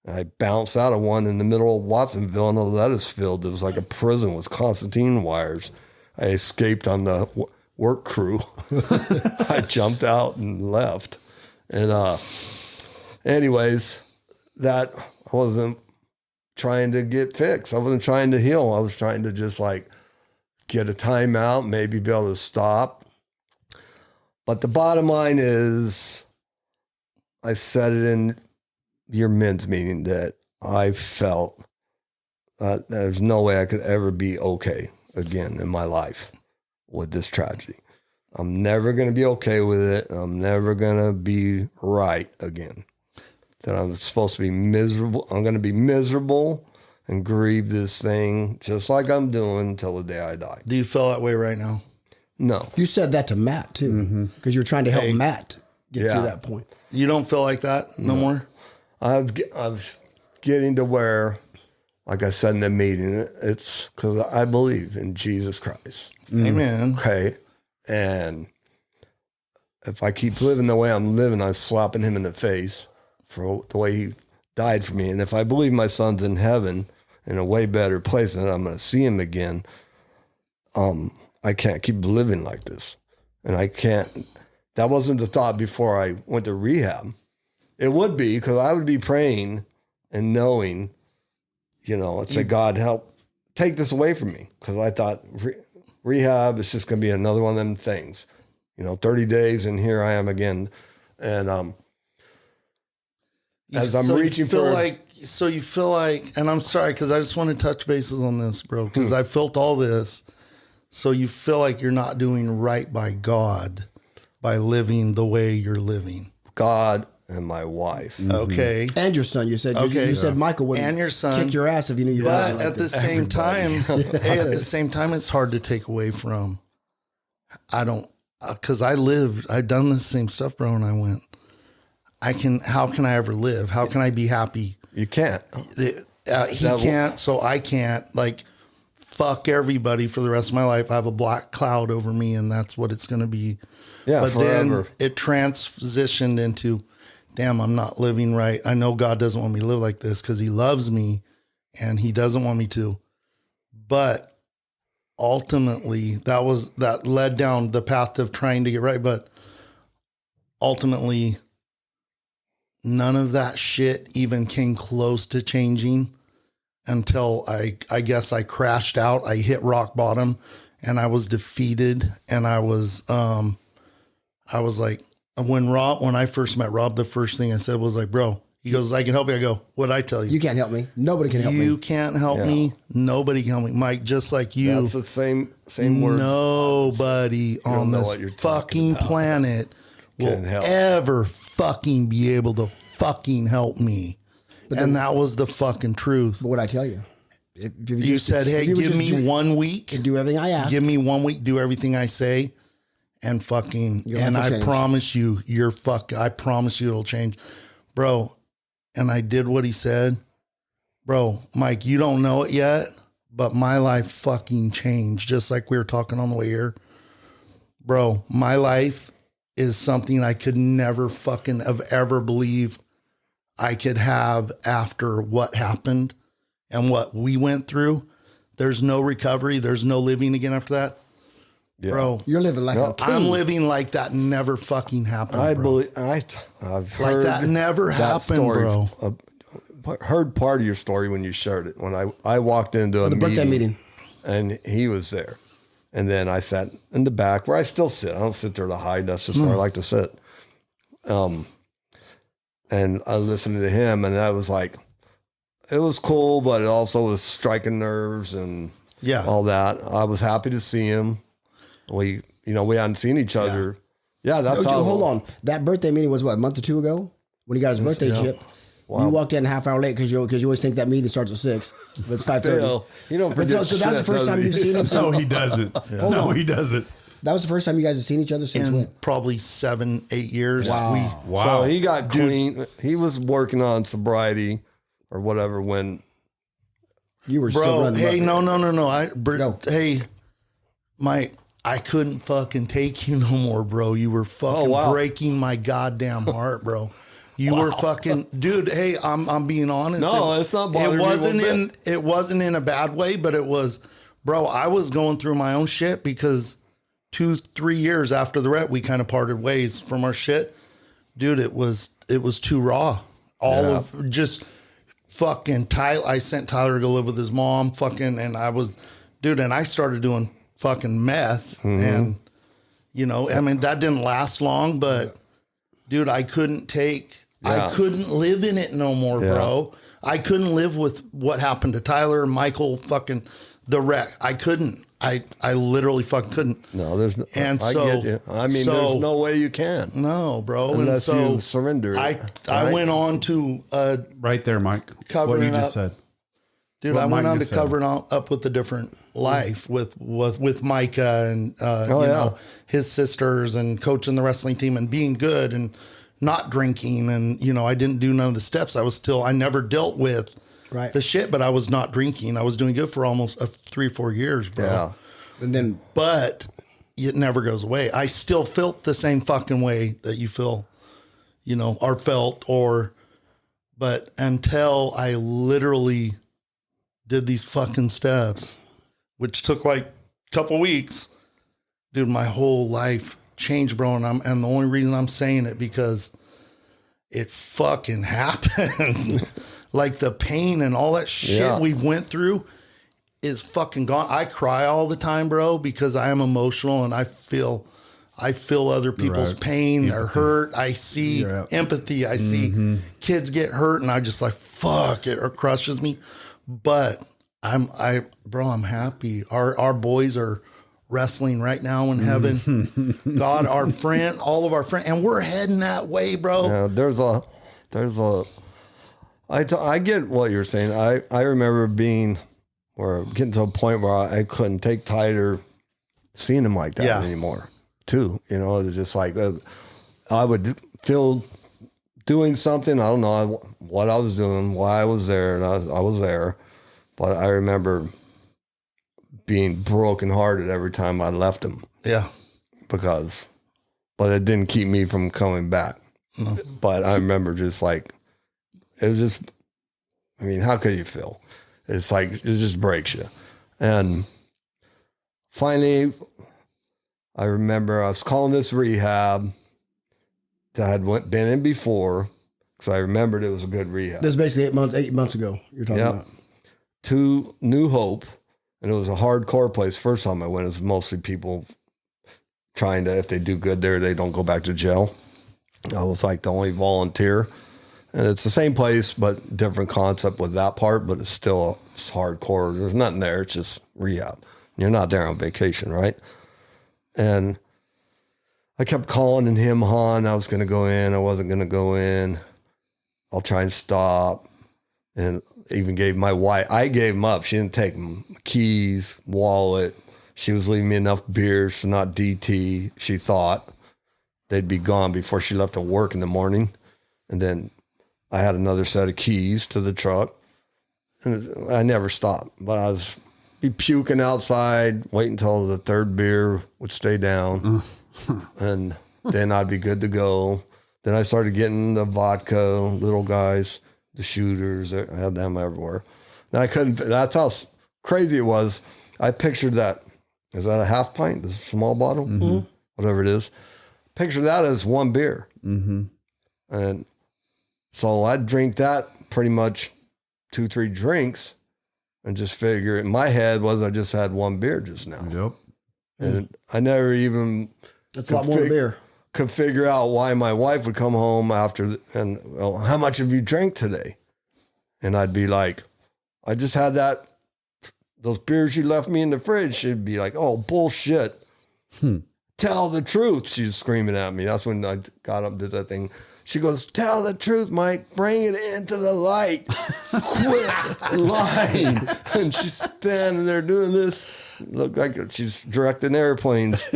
I bounced out of one in the middle of Watsonville in a lettuce field. It was like a prison with concertina wires. I escaped on the work crew. I jumped out and left. And anyways, that I wasn't trying to get fixed. I wasn't trying to heal. I was trying to just like get a timeout, maybe be able to stop. But the bottom line is, I said it in your men's meeting that I felt that there's no way I could ever be okay again in my life with this tragedy. I'm never going to be okay with it. I'm never going to be right again. That I'm supposed to be miserable. I'm going to be miserable and grieve this thing just like I'm doing until the day I die. Do you feel that way right now? No. You said that to Matt too, because you're trying to help Matt get to that point. You don't feel like that no more? I'm getting to where, like I said in the meeting, it's because I believe in Jesus Christ. Amen. Okay. And if I keep living the way I'm living, I'm slapping him in the face for the way he died for me. And if I believe my son's in heaven in a way better place and I'm going to see him again, I can't keep living like this. And I can't, that wasn't the thought before I went to rehab. It would be, because I would be praying and knowing, I'd say, God, help take this away from me. Because I thought rehab is just going to be another one of them things. 30 days and here I am again. And as I'm reaching for... So you feel like, and I'm sorry, because I just want to touch bases on this, bro, because I felt all this. So you feel like you're not doing right by God by living the way you're living. God and my wife. Okay. And your son. You said you said Michael would and your son kick your ass if you knew you were But like at the this. same time, at the same time, it's hard to take away from. I don't, because I've done the same stuff, bro, and I went, how can I ever live? How can I be happy? You can't. He can't, so I can't. Like, fuck everybody for the rest of my life. I have a black cloud over me, and that's what it's going to be. Yeah, but forever. Then it transitioned into, damn, I'm not living right. I know God doesn't want me to live like this because he loves me and he doesn't want me to. But ultimately, that led down the path of trying to get right. But ultimately, none of that shit even came close to changing until I guess I crashed out. I hit rock bottom and I was defeated. And I was like, when I first met Rob, the first thing I said was like, bro, he goes, I can help you. I go, what'd I tell you? You can't help me. Nobody can help me. You can't help me. Nobody can help me. Mike, just like you. That's the same words. Nobody on this fucking planet will ever fucking be able to fucking help me. And that was the fucking truth. But what'd I tell you? If you said, hey, give me 1 week. And do everything I ask. Give me 1 week, do everything I say. And fucking, and I promise you, I promise you it'll change. Bro, and I did what he said. Bro, Mike, you don't know it yet, but my life fucking changed, just like we were talking on the way here. Bro, my life is something I could never fucking have ever believed I could have after what happened and what we went through. There's no recovery. There's no living again after that. Yeah. Bro, you're living like a king. I'm living like that never fucking happened. I bro. believe I've heard like that never happened, bro. Heard part of your story when you shared it. When I walked into a birthday meeting, and he was there, and then I sat in the back where I still sit. I don't sit there to hide. That's just where I like to sit. And I listened to him, and I was like, it was cool, but it also was striking nerves and all that. I was happy to see him. We hadn't seen each other. Yeah, that's how. Hold on. That birthday meeting was what, a month or two ago when he got his birthday chip. Wow. You walked in a half hour late because you always think that meeting starts at 6. But it's 5:30. You don't forget. So that's the first time you've seen him. No, he doesn't. No, he doesn't. That was the first time you guys have seen each other since when? Probably 7-8 years. Wow. So he got clean. He was working on sobriety or whatever when. You were still running. Hey, no. Hey, Mike. I couldn't fucking take you no more, bro. You were fucking breaking my goddamn heart, bro. You were fucking, dude. Hey, I'm being honest. No, it's not bothering me. It wasn't in a bad way, but it was, bro. I was going through my own shit because 2-3 years after the rep, we kind of parted ways from our shit, dude. It was too raw. All of just fucking Tyler. I sent Tyler to go live with his mom, fucking, and I was, dude, and I started doing fucking meth, and you know, I mean, that didn't last long, but dude, I couldn't live in it no more, bro. I couldn't live with what happened to Tyler, Michael, fucking the wreck. I couldn't. I literally fucking couldn't. No, there's no. And I get you. I mean, there's no way you can. No, bro. Unless you surrender. I went on to right there, Mike. Covering what you up, just said, dude. I went on to covering up with a different life with Micah and you know, his sisters, and coaching the wrestling team and being good and not drinking, and you know, I didn't do none of the steps. I never dealt with the shit, but I was not drinking. I was doing good for almost 3-4 years, bro. Yeah. And then, but it never goes away. I still felt the same fucking way that you feel, you know, or felt, but until I literally did these fucking steps, which took like a couple weeks, dude, my whole life changed, bro. And the only reason I'm saying it because it fucking happened. Like the pain and all that shit we've went through is fucking gone. I cry all the time, bro, because I am emotional and I feel other people's pain, their hurt. I see empathy. I see kids get hurt, and I just like, fuck, it crushes me. But I'm happy. Our boys are wrestling right now in heaven. God, our friend, all of our friends, and we're heading that way, bro. Yeah, I get what you're saying. I remember getting to a point where I couldn't take Tyler seeing him like that anymore too. You know, it was just like, I would feel doing something. I don't know what I was doing, why I was there, and I was there. But I remember being brokenhearted every time I left him. Yeah. But it didn't keep me from coming back. No. But I remember just like, it was just, I mean, how could you feel? It's like, it just breaks you. And finally, I remember I was calling this rehab that I had been in before, because I remembered it was a good rehab. This is basically 8 months ago you're talking about. To New Hope, and it was a hardcore place. First time I went, it was mostly people trying to, if they do good there, they don't go back to jail. I was like the only volunteer. And it's the same place, but different concept with that part, but it's still it's hardcore. There's nothing there. It's just rehab. You're not there on vacation, right? And I kept calling and him-hawing. I was going to go in. I wasn't going to go in. I'll try and stop. And even gave my wife, I gave them up. She didn't take them. Keys, wallet. She was leaving me enough beers to not DT. She thought they'd be gone before she left to work in the morning. And then I had another set of keys to the truck, and I never stopped, but I was be puking outside, wait until the third beer would stay down, and then I'd be good to go. Then I started getting the vodka, little guys, the shooters. I had them everywhere. And I couldn't, that's how crazy it was. I pictured that, is that a half pint, the small bottle? Mm-hmm. Whatever it is. Picture that as one beer. Mm-hmm. And so I'd drink that pretty much 2-3 drinks and just figure in my head was I just had one beer just now. Yep. And I never even that's a lot more beer. Could figure out why my wife would come home after and well, how much have you drank today? And I'd be like, I just had those beers you left me in the fridge. She'd be like, oh, bullshit. Tell the truth. She's screaming at me. That's when I got up and did that thing. She goes, tell the truth, Mike. Bring it into the light. Quit lying. And she's standing there doing this. Looked like she's directing airplanes.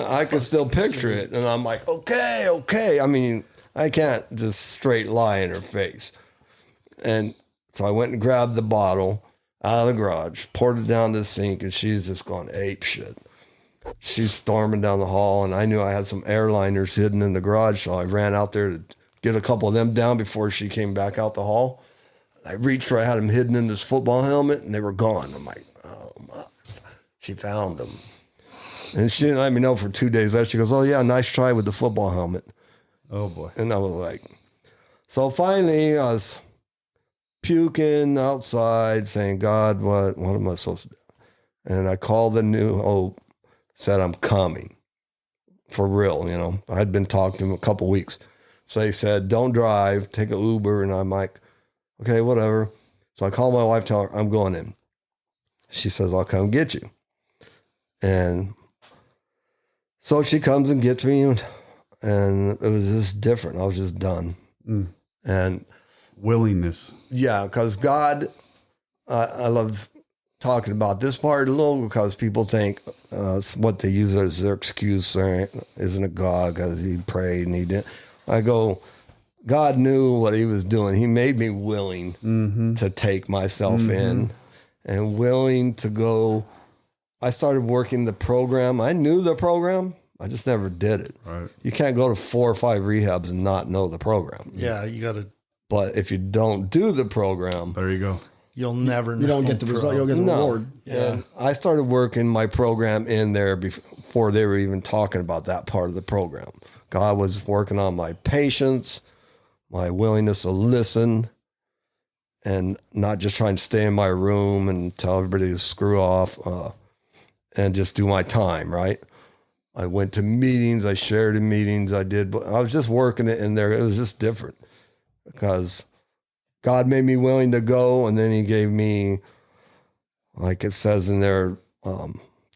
I can still picture it. And I'm like, okay. I mean, I can't just straight lie in her face. And so I went and grabbed the bottle out of the garage, poured it down the sink, and she's just going ape shit. she's storming down the hall, and I knew I had some airliners hidden in the garage, so I ran out there to get a couple of them down before she came back out the hall. I reached where I had them hidden in this football helmet, and they were gone. I'm like, oh, my. She found them. And she didn't let me know for 2 days later. She goes, oh, yeah, nice try with the football helmet. Oh, boy. And I was like, so finally I was puking outside saying, God, what am I supposed to do? And I called said, I'm coming for real. You know, I'd been talking to him a couple weeks. So they said, don't drive, take an Uber. And I'm like, okay, whatever. So I called my wife, tell her I'm going in. She says, I'll come get you. And so she comes and gets me, and it was just different. I was just done. And willingness. Yeah, because God, I love talking about this part a little because people think it's what they use as their excuse. Isn't it God? Because he prayed and he did. I go, God knew what he was doing. He made me willing to take myself in and willing to go. I started working the program. I knew the program. I just never did it. Right. You can't go to 4 or 5 rehabs and not know the program. Yeah, you got to. But if you don't do the program, there you go. You'll never know. You don't get the result. You don't get the reward. Yeah. And I started working my program in there before they were even talking about that part of the program. God was working on my patience, my willingness to listen, and not just trying to stay in my room and tell everybody to screw off and just do my time, right? I went to meetings. I shared in meetings. I was just working it in there. It was just different because God made me willing to go. And then he gave me, like it says in there,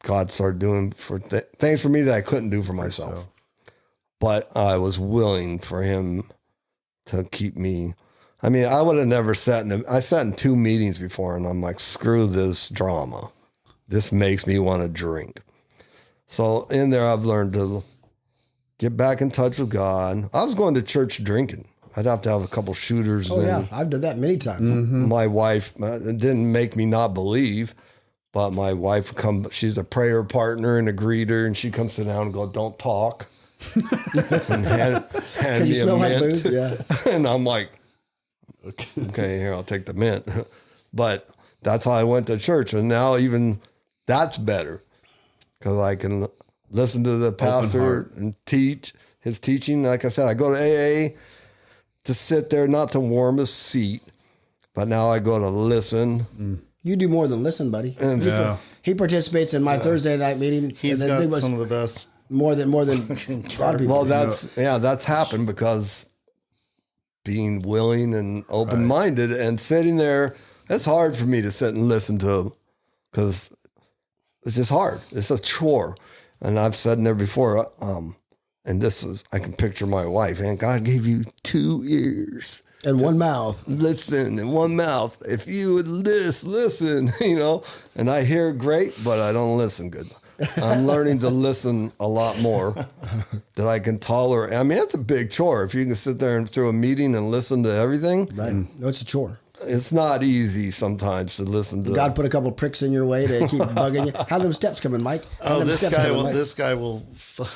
God started doing things for me that I couldn't do for myself. But I was willing for him to keep me. I mean, I would have never I sat in 2 meetings before and I'm like, screw this drama. This makes me want to drink. So in there, I've learned to get back in touch with God. I was going to church drinking. I'd have to have a couple shooters. Oh, yeah. I've done that many times. My wife, it didn't make me not believe, but my wife would come. She's a prayer partner and a greeter, and she comes sit down and go, don't talk. And hand me a mint. Like booze? Yeah. And I'm like, okay, here, I'll take the mint. But that's how I went to church. And now even that's better. Because I can listen to the pastor and teach his teaching. Like I said, I go to AA to sit there, not to warm a seat, but now I go to listen. You do more than listen, buddy. And he participates in my Thursday night meeting. He's got some of the best. More than a lot of people. Well, that's happened because being willing and open-minded and sitting there, it's hard for me to sit and listen to because it's just hard. It's a chore. And I've said in there before, and I can picture my wife, and God gave you 2 ears. And one mouth. Listen, and one mouth. If you would listen, and I hear great, but I don't listen good. I'm learning to listen a lot more that I can tolerate. I mean, it's a big chore. If you can sit there and through a meeting and listen to everything. Right. No, it's a chore. It's not easy sometimes to listen to. God put a couple pricks in your way to keep bugging you. How them steps coming, Mike? This guy will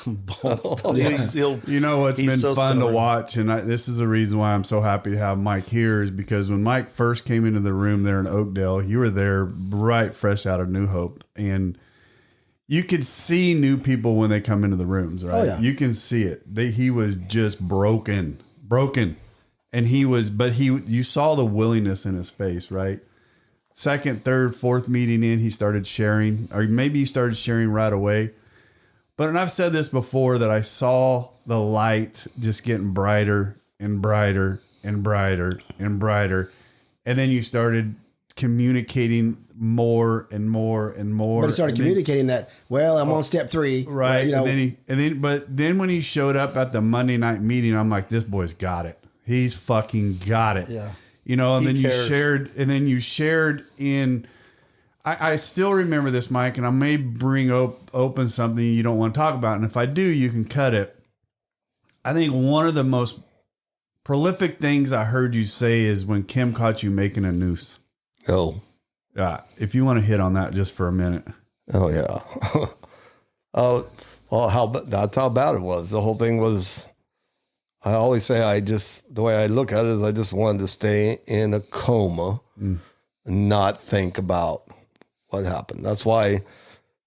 bolt. You know what's been so fun to watch, and this is the reason why I'm so happy to have Mike here, is because when Mike first came into the room there in Oakdale, you were there right fresh out of New Hope, and you could see new people when they come into the rooms, right? Oh, yeah. You can see it. He was just broken. And you saw the willingness in his face, right? Second, third, fourth meeting in, he started sharing, or maybe he started sharing right away. And I've said this before, that I saw the light just getting brighter and brighter and brighter and brighter. And then you started communicating more and more and more. But he started communicating that, well, I'm on step 3. Right. But then when he showed up at the Monday night meeting, I'm like, this boy's got it. He's fucking got it. Yeah. And then you shared in, I still remember this, Mike, and I may bring open something you don't want to talk about. And if I do, you can cut it. I think one of the most prolific things I heard you say is when Kim caught you making a noose. Oh. Yeah. If you want to hit on that just for a minute. Oh, yeah. Oh, well, that's how bad it was. The whole thing was, I always say the way I look at it is I just wanted to stay in a coma and not think about what happened. That's why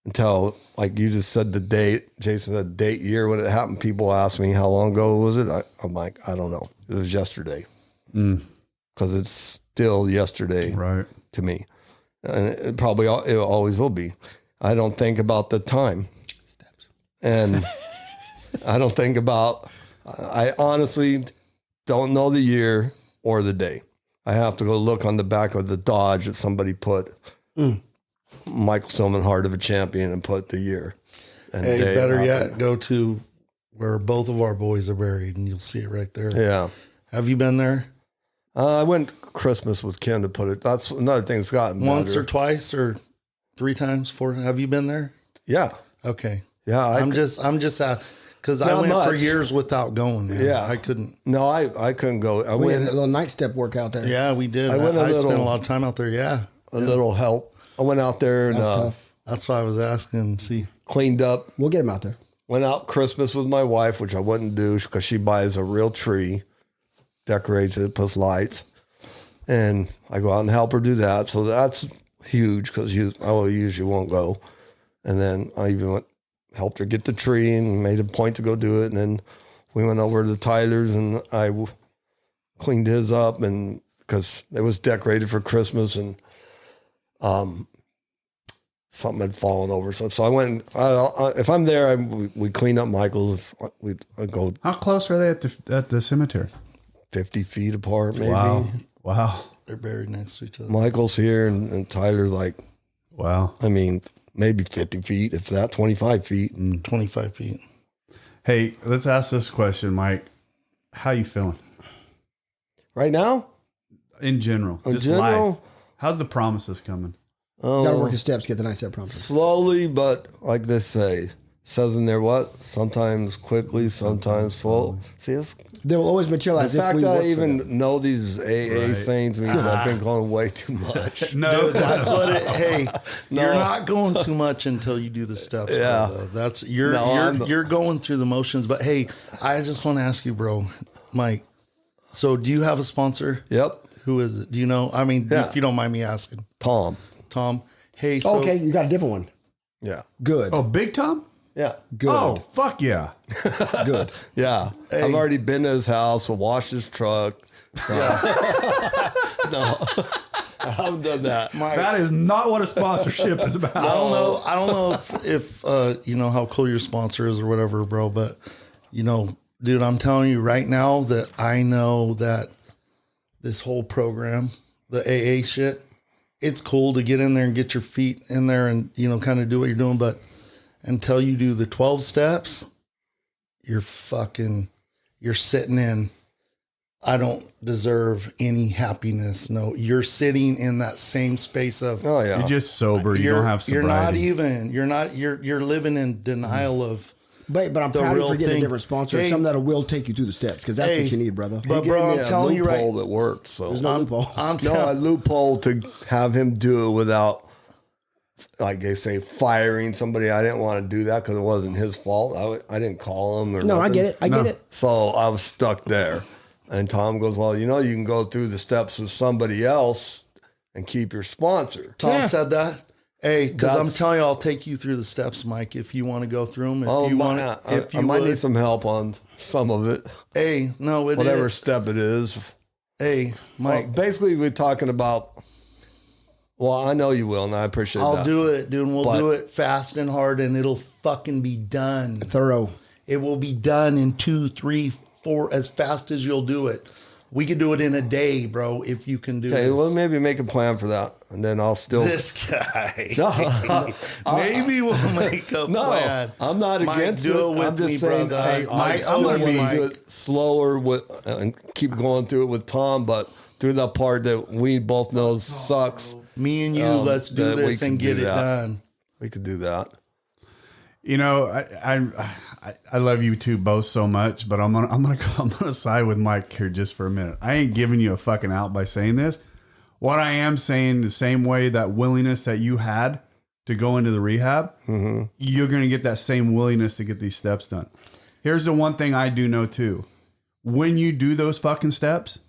until, like you just said the date, Jason said date, year when it happened, people ask me how long ago was it? I'm like, I don't know. It was yesterday. Because it's still yesterday to me. And it always will be. I don't think about the time. And I don't think about, I honestly don't know the year or the day. I have to go look on the back of the Dodge that somebody put Michael Stillman, Heart of a Champion, and put the year. And hey, better yet, go to where both of our boys are buried, and you'll see it right there. Yeah. Have you been there? I went Christmas with Ken to put it. That's another thing that's gotten once better. or twice or 3 times, 4. Have you been there? Yeah. Okay. Yeah. I'm just because I went for years without going. Man. Yeah. I couldn't. No, I couldn't go. I we went had a little night step workout there. Yeah, we did. I spent a lot of time out there. Yeah. A little help. I went out there and tough. That's why I was asking. See, cleaned up. We'll get him out there. Went out Christmas with my wife, which I wouldn't do because she buys a real tree, decorates it, puts lights. And I go out and help her do that. So that's huge because I usually won't go. And then I even helped her get the tree and made a point to go do it. And then we went over to Tyler's and I cleaned his up, and because it was decorated for Christmas and something had fallen over. So I went, if I'm there, we clean up Michael's. I go. How close are they at the cemetery? 50 feet apart, maybe. Wow. They're buried next to each other. Michael's here and Tyler's like, wow. I mean, maybe 50 feet, if that, 25 feet. 25 feet. Hey, let's ask this question, Mike. How you feeling? Right now? In general. In just general? life. How's the promises coming? Gotta work the steps, get the nice step promises. Slowly, but like they say, says in there what? Sometimes quickly, sometimes slow. See, they will always materialize. The fact that I even know these AA sayings means I've been going way too much. No, dude, that's what it. Hey, you're not going too much until you do the steps. Yeah, bro, that's you're going through the motions. But hey, I just want to ask you, bro, Mike. So, do you have a sponsor? Yep. Who is it? Do you know? I mean, if you don't mind me asking, Tom. Hey, so okay, you got a different one. Yeah. Good. Oh, Big Tom? Yeah. Good. Oh, fuck yeah. Good. Yeah. Hey. I've already been to his house. We'll wash his truck. Yeah. No, I haven't done that. That is not what a sponsorship is about. I don't know if you know how cool your sponsor is or whatever, bro. But you know, dude, I'm telling you right now that I know that this whole program, the AA shit, it's cool to get in there and get your feet in there and, you know, kind of do what you're doing. But until you do the 12 steps, you're sitting in, I don't deserve any happiness. No, you're sitting in that same space of, you're just sober. You don't have sobriety. You're living in denial of. But I'm proud of you for getting a different sponsor. Something that will take you through the steps, because that's what you need, brother. But bro, I'm telling you right, loophole that worked. So there's no loophole. A loophole to have him do it without, like they say, firing somebody. I didn't want to do that because it wasn't his fault. I didn't call him or nothing. I get it. I get it. So I was stuck there. And Tom goes, well, you know, you can go through the steps with somebody else and keep your sponsor. Tom said that. Hey, because I'm telling you, I'll take you through the steps, Mike, if you want to go through them. I might need some help on some of it. Hey, no, whatever step it is. Hey, Mike. Well, basically, we're talking about. Well, I know you will, and I appreciate that. I'll do it, dude. And we'll do it fast and hard, and it'll fucking be done. Thorough. It will be done in 2, 3, 4, as fast as you'll do it. We could do it in a day, bro, if you can do it. Okay, well, maybe make a plan for that, and then I'll still... This guy. Maybe we'll make a plan. I'm not against it. I'm just saying, I'm going to do it slower and keep going through it with Tom, but through that part that we both know sucks. Me and you, let's do this and get it done. We could do that. You know, I love you two both so much, but I'm gonna side with Mike here just for a minute. I ain't giving you a fucking out by saying this. What I am saying, the same way that willingness that you had to go into the rehab, you're going to get that same willingness to get these steps done. Here's the one thing I do know too. When you do those fucking steps,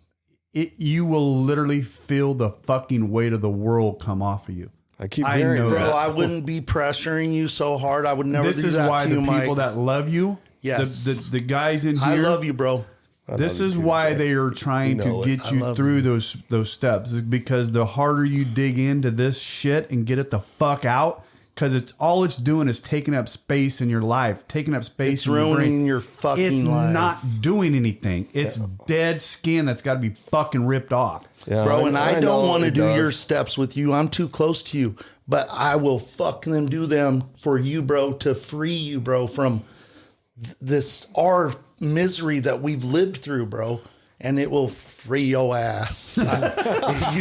you will literally feel the fucking weight of the world come off of you. I keep hearing Bro, that. I wouldn't be pressuring you so hard. I would never This do is that why to the you, people Mike. that love you, Yes. the guys in here, I love you, bro. This is why they are trying to get you through those steps, because the harder you dig into this shit and get it the fuck out, because it's doing is taking up space in your life, taking up space It's in your brain. ruining your fucking It's life. not doing anything. It's dead skin that's got to be fucking ripped off. Yeah, Bro, and I don't want to do your does. steps with you. I'm too close to you. But I will fucking do them for you, bro, to free you, bro, from our misery that we've lived through, bro. And it will free your ass. You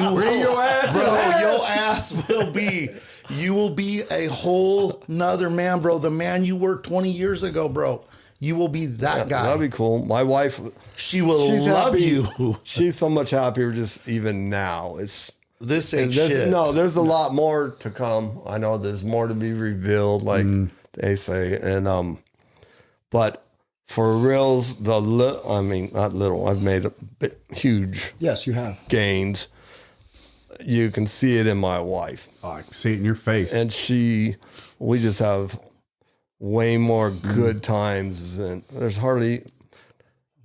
will, Free your ass, bro. ass. Your ass will be. You will be a whole nother man, bro. The man you were 20 years ago, bro. You will be that guy. That'd be cool. My wife, She will she's love happy. you. She's so much happier just even now. This ain't There's, shit. no, there's a lot more to come. I know there's more to be revealed, like they say. And but for reals, I mean, not little. I've made huge Yes, you have. gains. You can see it in my wife, Oh, I can see it in your face. and we just have way more good times than there's hardly.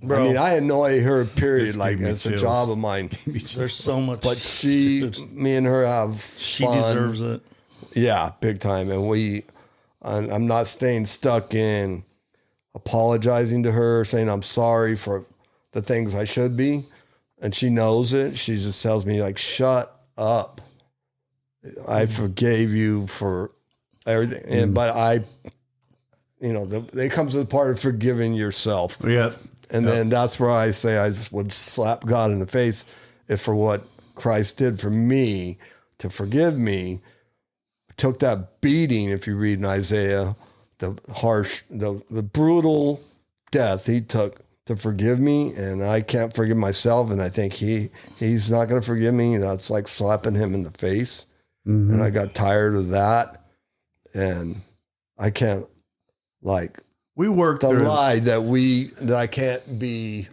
Bro. I mean, I had no idea her period. This Like gave me it's a chills. job of mine. There's so much. But Dude, me and her have she fun. deserves it. Yeah, big time. And I'm not staying stuck in apologizing to her, saying I'm sorry for the things I should be. And she knows it. She just tells me, like, shut up. I forgave you for everything. And, but they comes to the part of forgiving yourself. Yeah. And then that's where I say I just would slap God in the face if for what Christ did for me to forgive me, took that beating, if you read in Isaiah, the harsh, the brutal death he took to forgive me, and I can't forgive myself, and I think he's not going to forgive me. That's like slapping him in the face. And I got tired of that, and I can't, like, We worked the through. lie that I can't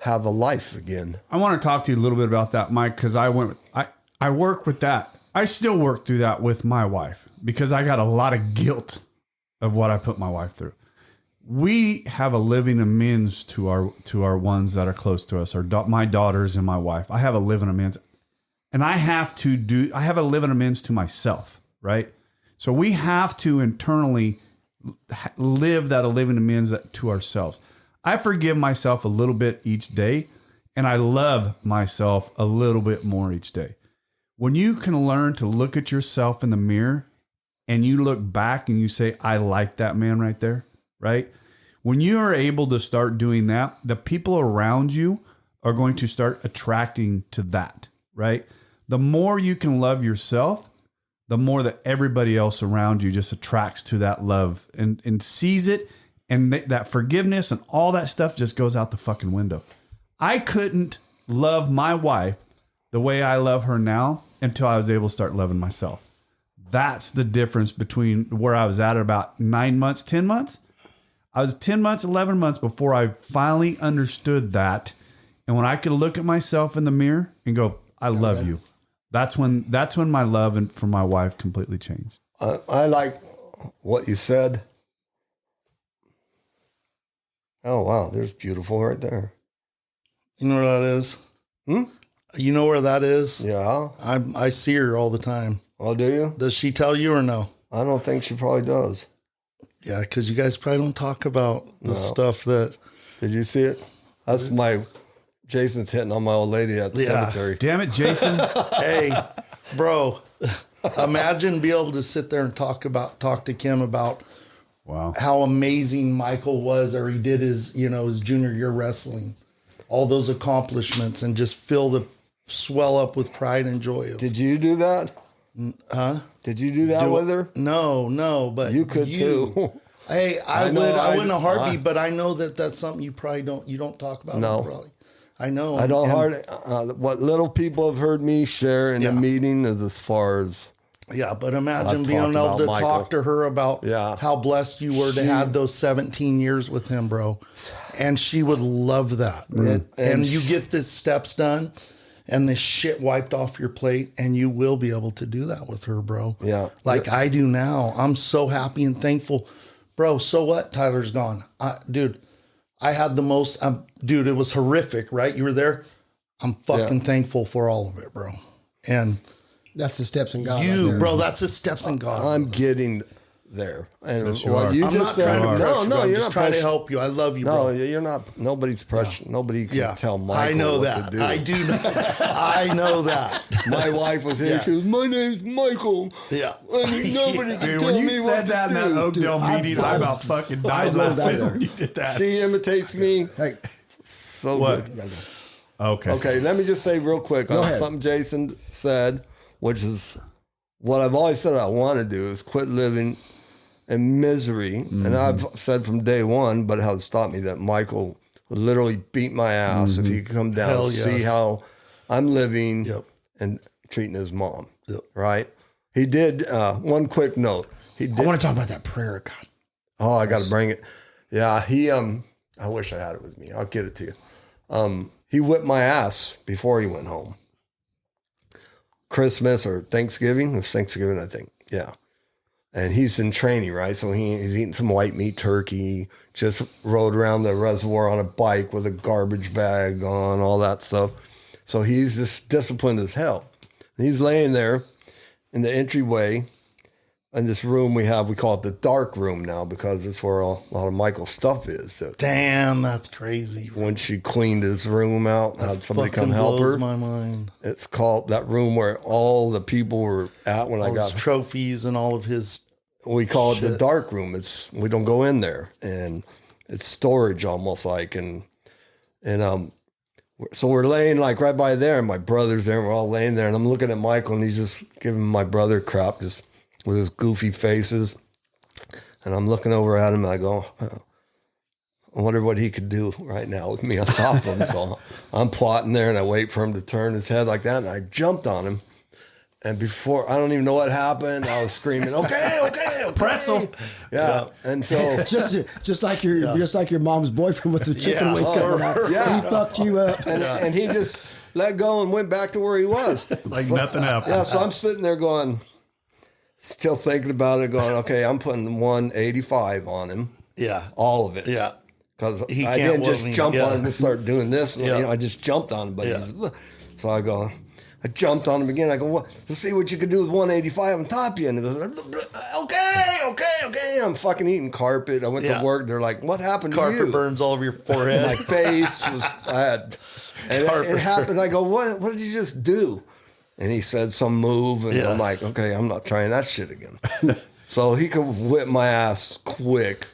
have a life again. I want to talk to you a little bit about that, Mike, because I work with that. I still work through that with my wife because I got a lot of guilt of what I put my wife through. We have a living amends to our ones that are close to us, my daughters and my wife. I have a living amends, and I have a living amends to myself, right? So we have to internally live that living amends to ourselves. I forgive myself a little bit each day, and I love myself a little bit more each day. When you can learn to look at yourself in the mirror and you look back and you say, I like that man right there, right? When you are able to start doing that, the people around you are going to start attracting to that, right? The more you can love yourself, the more that everybody else around you just attracts to that love and sees it, and that forgiveness and all that stuff just goes out the fucking window. I couldn't love my wife the way I love her now until I was able to start loving myself. That's the difference between where I was at about 9 months, 10 months. I was 10 months, 11 months before I finally understood that. And when I could look at myself in the mirror and go, I love you. That's when my love for my wife completely changed. I like what you said. Oh, wow. There's beautiful right there. You know where that is? Hmm? You know where that is? Yeah. I see her all the time. Oh, do you? Does she tell you or no? I don't think she probably does. Yeah, because you guys probably don't talk about the stuff that... Did you see it? That's Jason's hitting on my old lady at the cemetery. Damn it, Jason. Hey, bro, imagine be able to sit there and talk to Kim about Wow. how amazing Michael was, or he did his junior year wrestling, all those accomplishments, and just swell up with pride and joy. Did you do that? Huh? Did you do that with her? No, but You could too. Hey, I know, would in a heartbeat, but I know that's something you probably don't talk about. No. Probably. I know. I don't And what little people have heard me share in a meeting is as far as Yeah, but imagine I've being talked able about to Michael. talk to her about how blessed you were to have those 17 years with him, bro. And she would love that. And you get the steps done and the shit wiped off your plate, and you will be able to do that with her, bro. Yeah. Like I do now. I'm so happy and thankful. Bro, so what? Tyler's gone. Dude, I had the most, dude, it was horrific, right? You were there. I'm fucking thankful for all of it, bro. And that's the steps in God. Bro, that's the steps in God. I'm getting there. And Yes, you what are. you I'm just not trying to said, pressure you. I'm you're just not trying to pressure- help you. I love you, No, bro. you're not. Nobody's pressure. Nobody can tell Michael I know what that. to do. I do know. I know that. My wife was here. She was, my name's Michael. Yeah. And nobody can Dude, tell when you me said what that to in that do. Oakdale meeting, I about fucking died laughing when you did that. She imitates me Hey, so What? good. Okay. Okay, let me just say real quick on ahead. something Jason said, which is what I've always said I want to do is quit living in misery. And I've said from day one, but it has stopped me that Michael would literally beat my ass if he could come down Hell and see yes. how I'm living Yep. and treating his mom. Yep. Right? He did, one quick note. He I did. want to talk about that prayer, God. Oh, I got to bring it. Yeah, he, I wish I had it with me. I'll get it to you. He whipped my ass before he went home. Christmas or Thanksgiving. It was Thanksgiving, I think. Yeah. And he's in training, right? So he's eating some white meat turkey, just rode around the reservoir on a bike with a garbage bag on, all that stuff. So he's just disciplined as hell. And he's laying there in the entryway in this room we call it the dark room now because it's where a lot of Michael's stuff is. So Damn, that's crazy. when she cleaned his room out, had somebody Fucking come help blows her. my mind. It's called that room where all the people were at when I All his got. trophies and all of his. We call it the shit. dark room. We don't go in there, and it's storage almost like so we're laying like right by there, and my brother's there, and we're all laying there, and I'm looking at Michael, and he's just giving my brother crap, just with his goofy faces, and I'm looking over at him, and I go, I wonder what he could do right now with me on top of him. So I'm plotting there, and I wait for him to turn his head like that, and I jumped on him. And before, I don't even know what happened, I was screaming, okay. Pretzel. Yeah. And so just like your mom's boyfriend with the chicken wing coming out. yeah. He fucked you up. and he just let go and went back to where he was. Like nothing happened. Yeah, so I'm sitting there going, still thinking about it, going, okay, I'm putting 185 on him. Yeah. All of it. Yeah. Because He I can't didn't just whoop me. jump Yeah. on him and start doing this. Yeah. You know, I just jumped on him. But Yeah. so I jumped on him again. I go, let's see what you could do with 185 on top of you. And he goes, okay. I'm fucking eating carpet. I went Yeah. to work. They're like, what happened to Carpet you? burns all over your forehead. My face was, and it happened. I go, what did you just do? And he said some move. And Yeah. I'm like, okay, I'm not trying that shit again. So he could whip my ass quick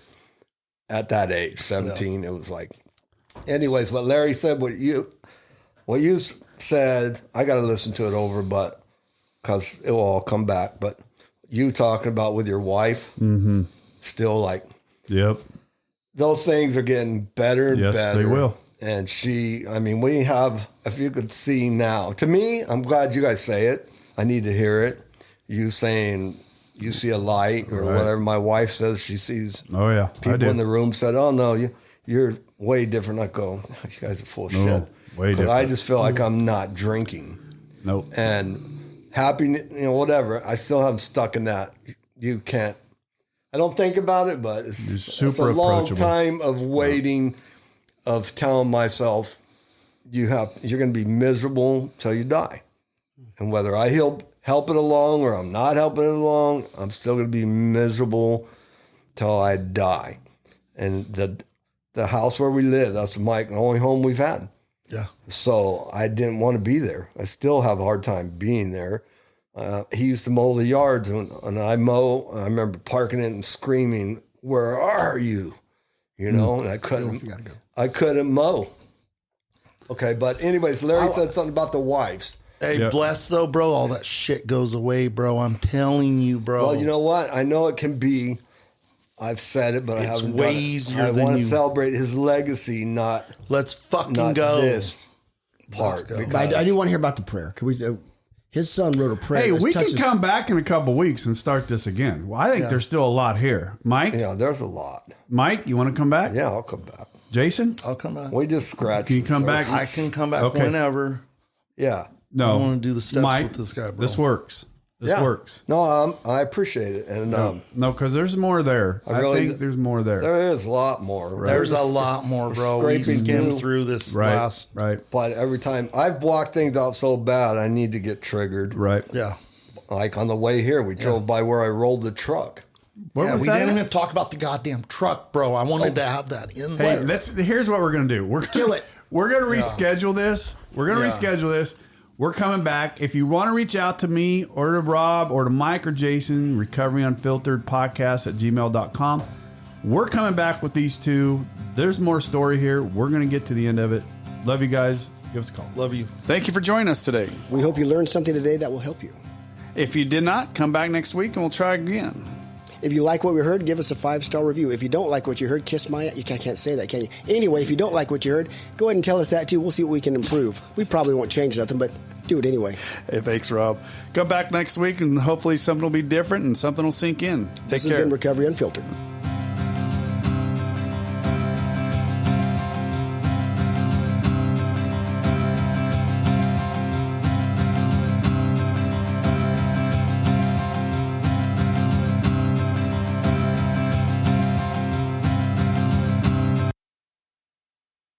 at that age, 17. Yeah. It was like, anyways, what Larry said, what you said, I got to listen to it over, but because it will all come back. But you talking about with your wife, still like, Yep. those things are getting better and Yes, better. they will. And we have, if you could see now, to me, I'm glad you guys say it. I need to hear it. You saying you see a light or whatever. My wife says she sees people in the room said, oh, no, you're way different. I go, you guys are full of shit. Way different. I just feel like I'm not drinking. Nope. And happy, whatever. I still have stuck in that. You can't. I don't think about it, but it's a long time of waiting, of telling myself you're going to be miserable till you die. And whether I help it along or I'm not helping it along, I'm still going to be miserable till I die. And the house where we live, that's the only home we've had. Yeah. So I didn't want to be there. I still have a hard time being there. He used to mow the yards, and I mow. I remember parking it and screaming, "Where are you?" And I couldn't mow. Okay, but anyways, Larry said something about the wives. Hey, bless though, bro. All that shit goes away, bro. I'm telling you, bro. Well, you know what? I know it can be. I've said it, but I haven't way done it. easier I than want to you. celebrate his legacy, not Let's fucking not go. this part. Let's go. But I do want to hear about the prayer. Can we? His son wrote a prayer. Hey, we can come back in a couple weeks and start this again. Well, I think there's still a lot here. Mike? Yeah, there's a lot. Mike, you want to come back? Yeah, I'll come back. Jason? I'll come back. We just scratched. Can you come back? I can come back whenever. Yeah. No. I want to do the steps Mike, with this guy, bro. This works. This works. No, I appreciate it. And No, because there's more there. I think there's more there. There is a lot more. Right. There's a lot more, bro. We skimmed through this last. Right. But every time I've blocked things out so bad, I need to get triggered. Right. Yeah. Like on the way here, we drove by where I rolled the truck. What was we that? didn't even talk about the goddamn truck, bro. I wanted to have that in there. Hey, here's what we're gonna do. We're Kill it. We're gonna reschedule this. We're gonna reschedule this. We're coming back. If you want to reach out to me or to Rob or to Mike or Jason, recoveryunfilteredpodcast@gmail.com. We're coming back with these two. There's more story here. We're going to get to the end of it. Love you guys. Give us a call. Love you. Thank you for joining us today. We hope you learned something today that will help you. If you did not, come back next week and we'll try again. If you like what we heard, give us a 5-star review. If you don't like what you heard, kiss my... You can't say that, can you? Anyway, if you don't like what you heard, go ahead and tell us that too. We'll see what we can improve. We probably won't change nothing, but do it anyway. Hey, thanks, Rob. Come back next week and hopefully something will be different and something will sink in. Take care. This has been Recovery Unfiltered.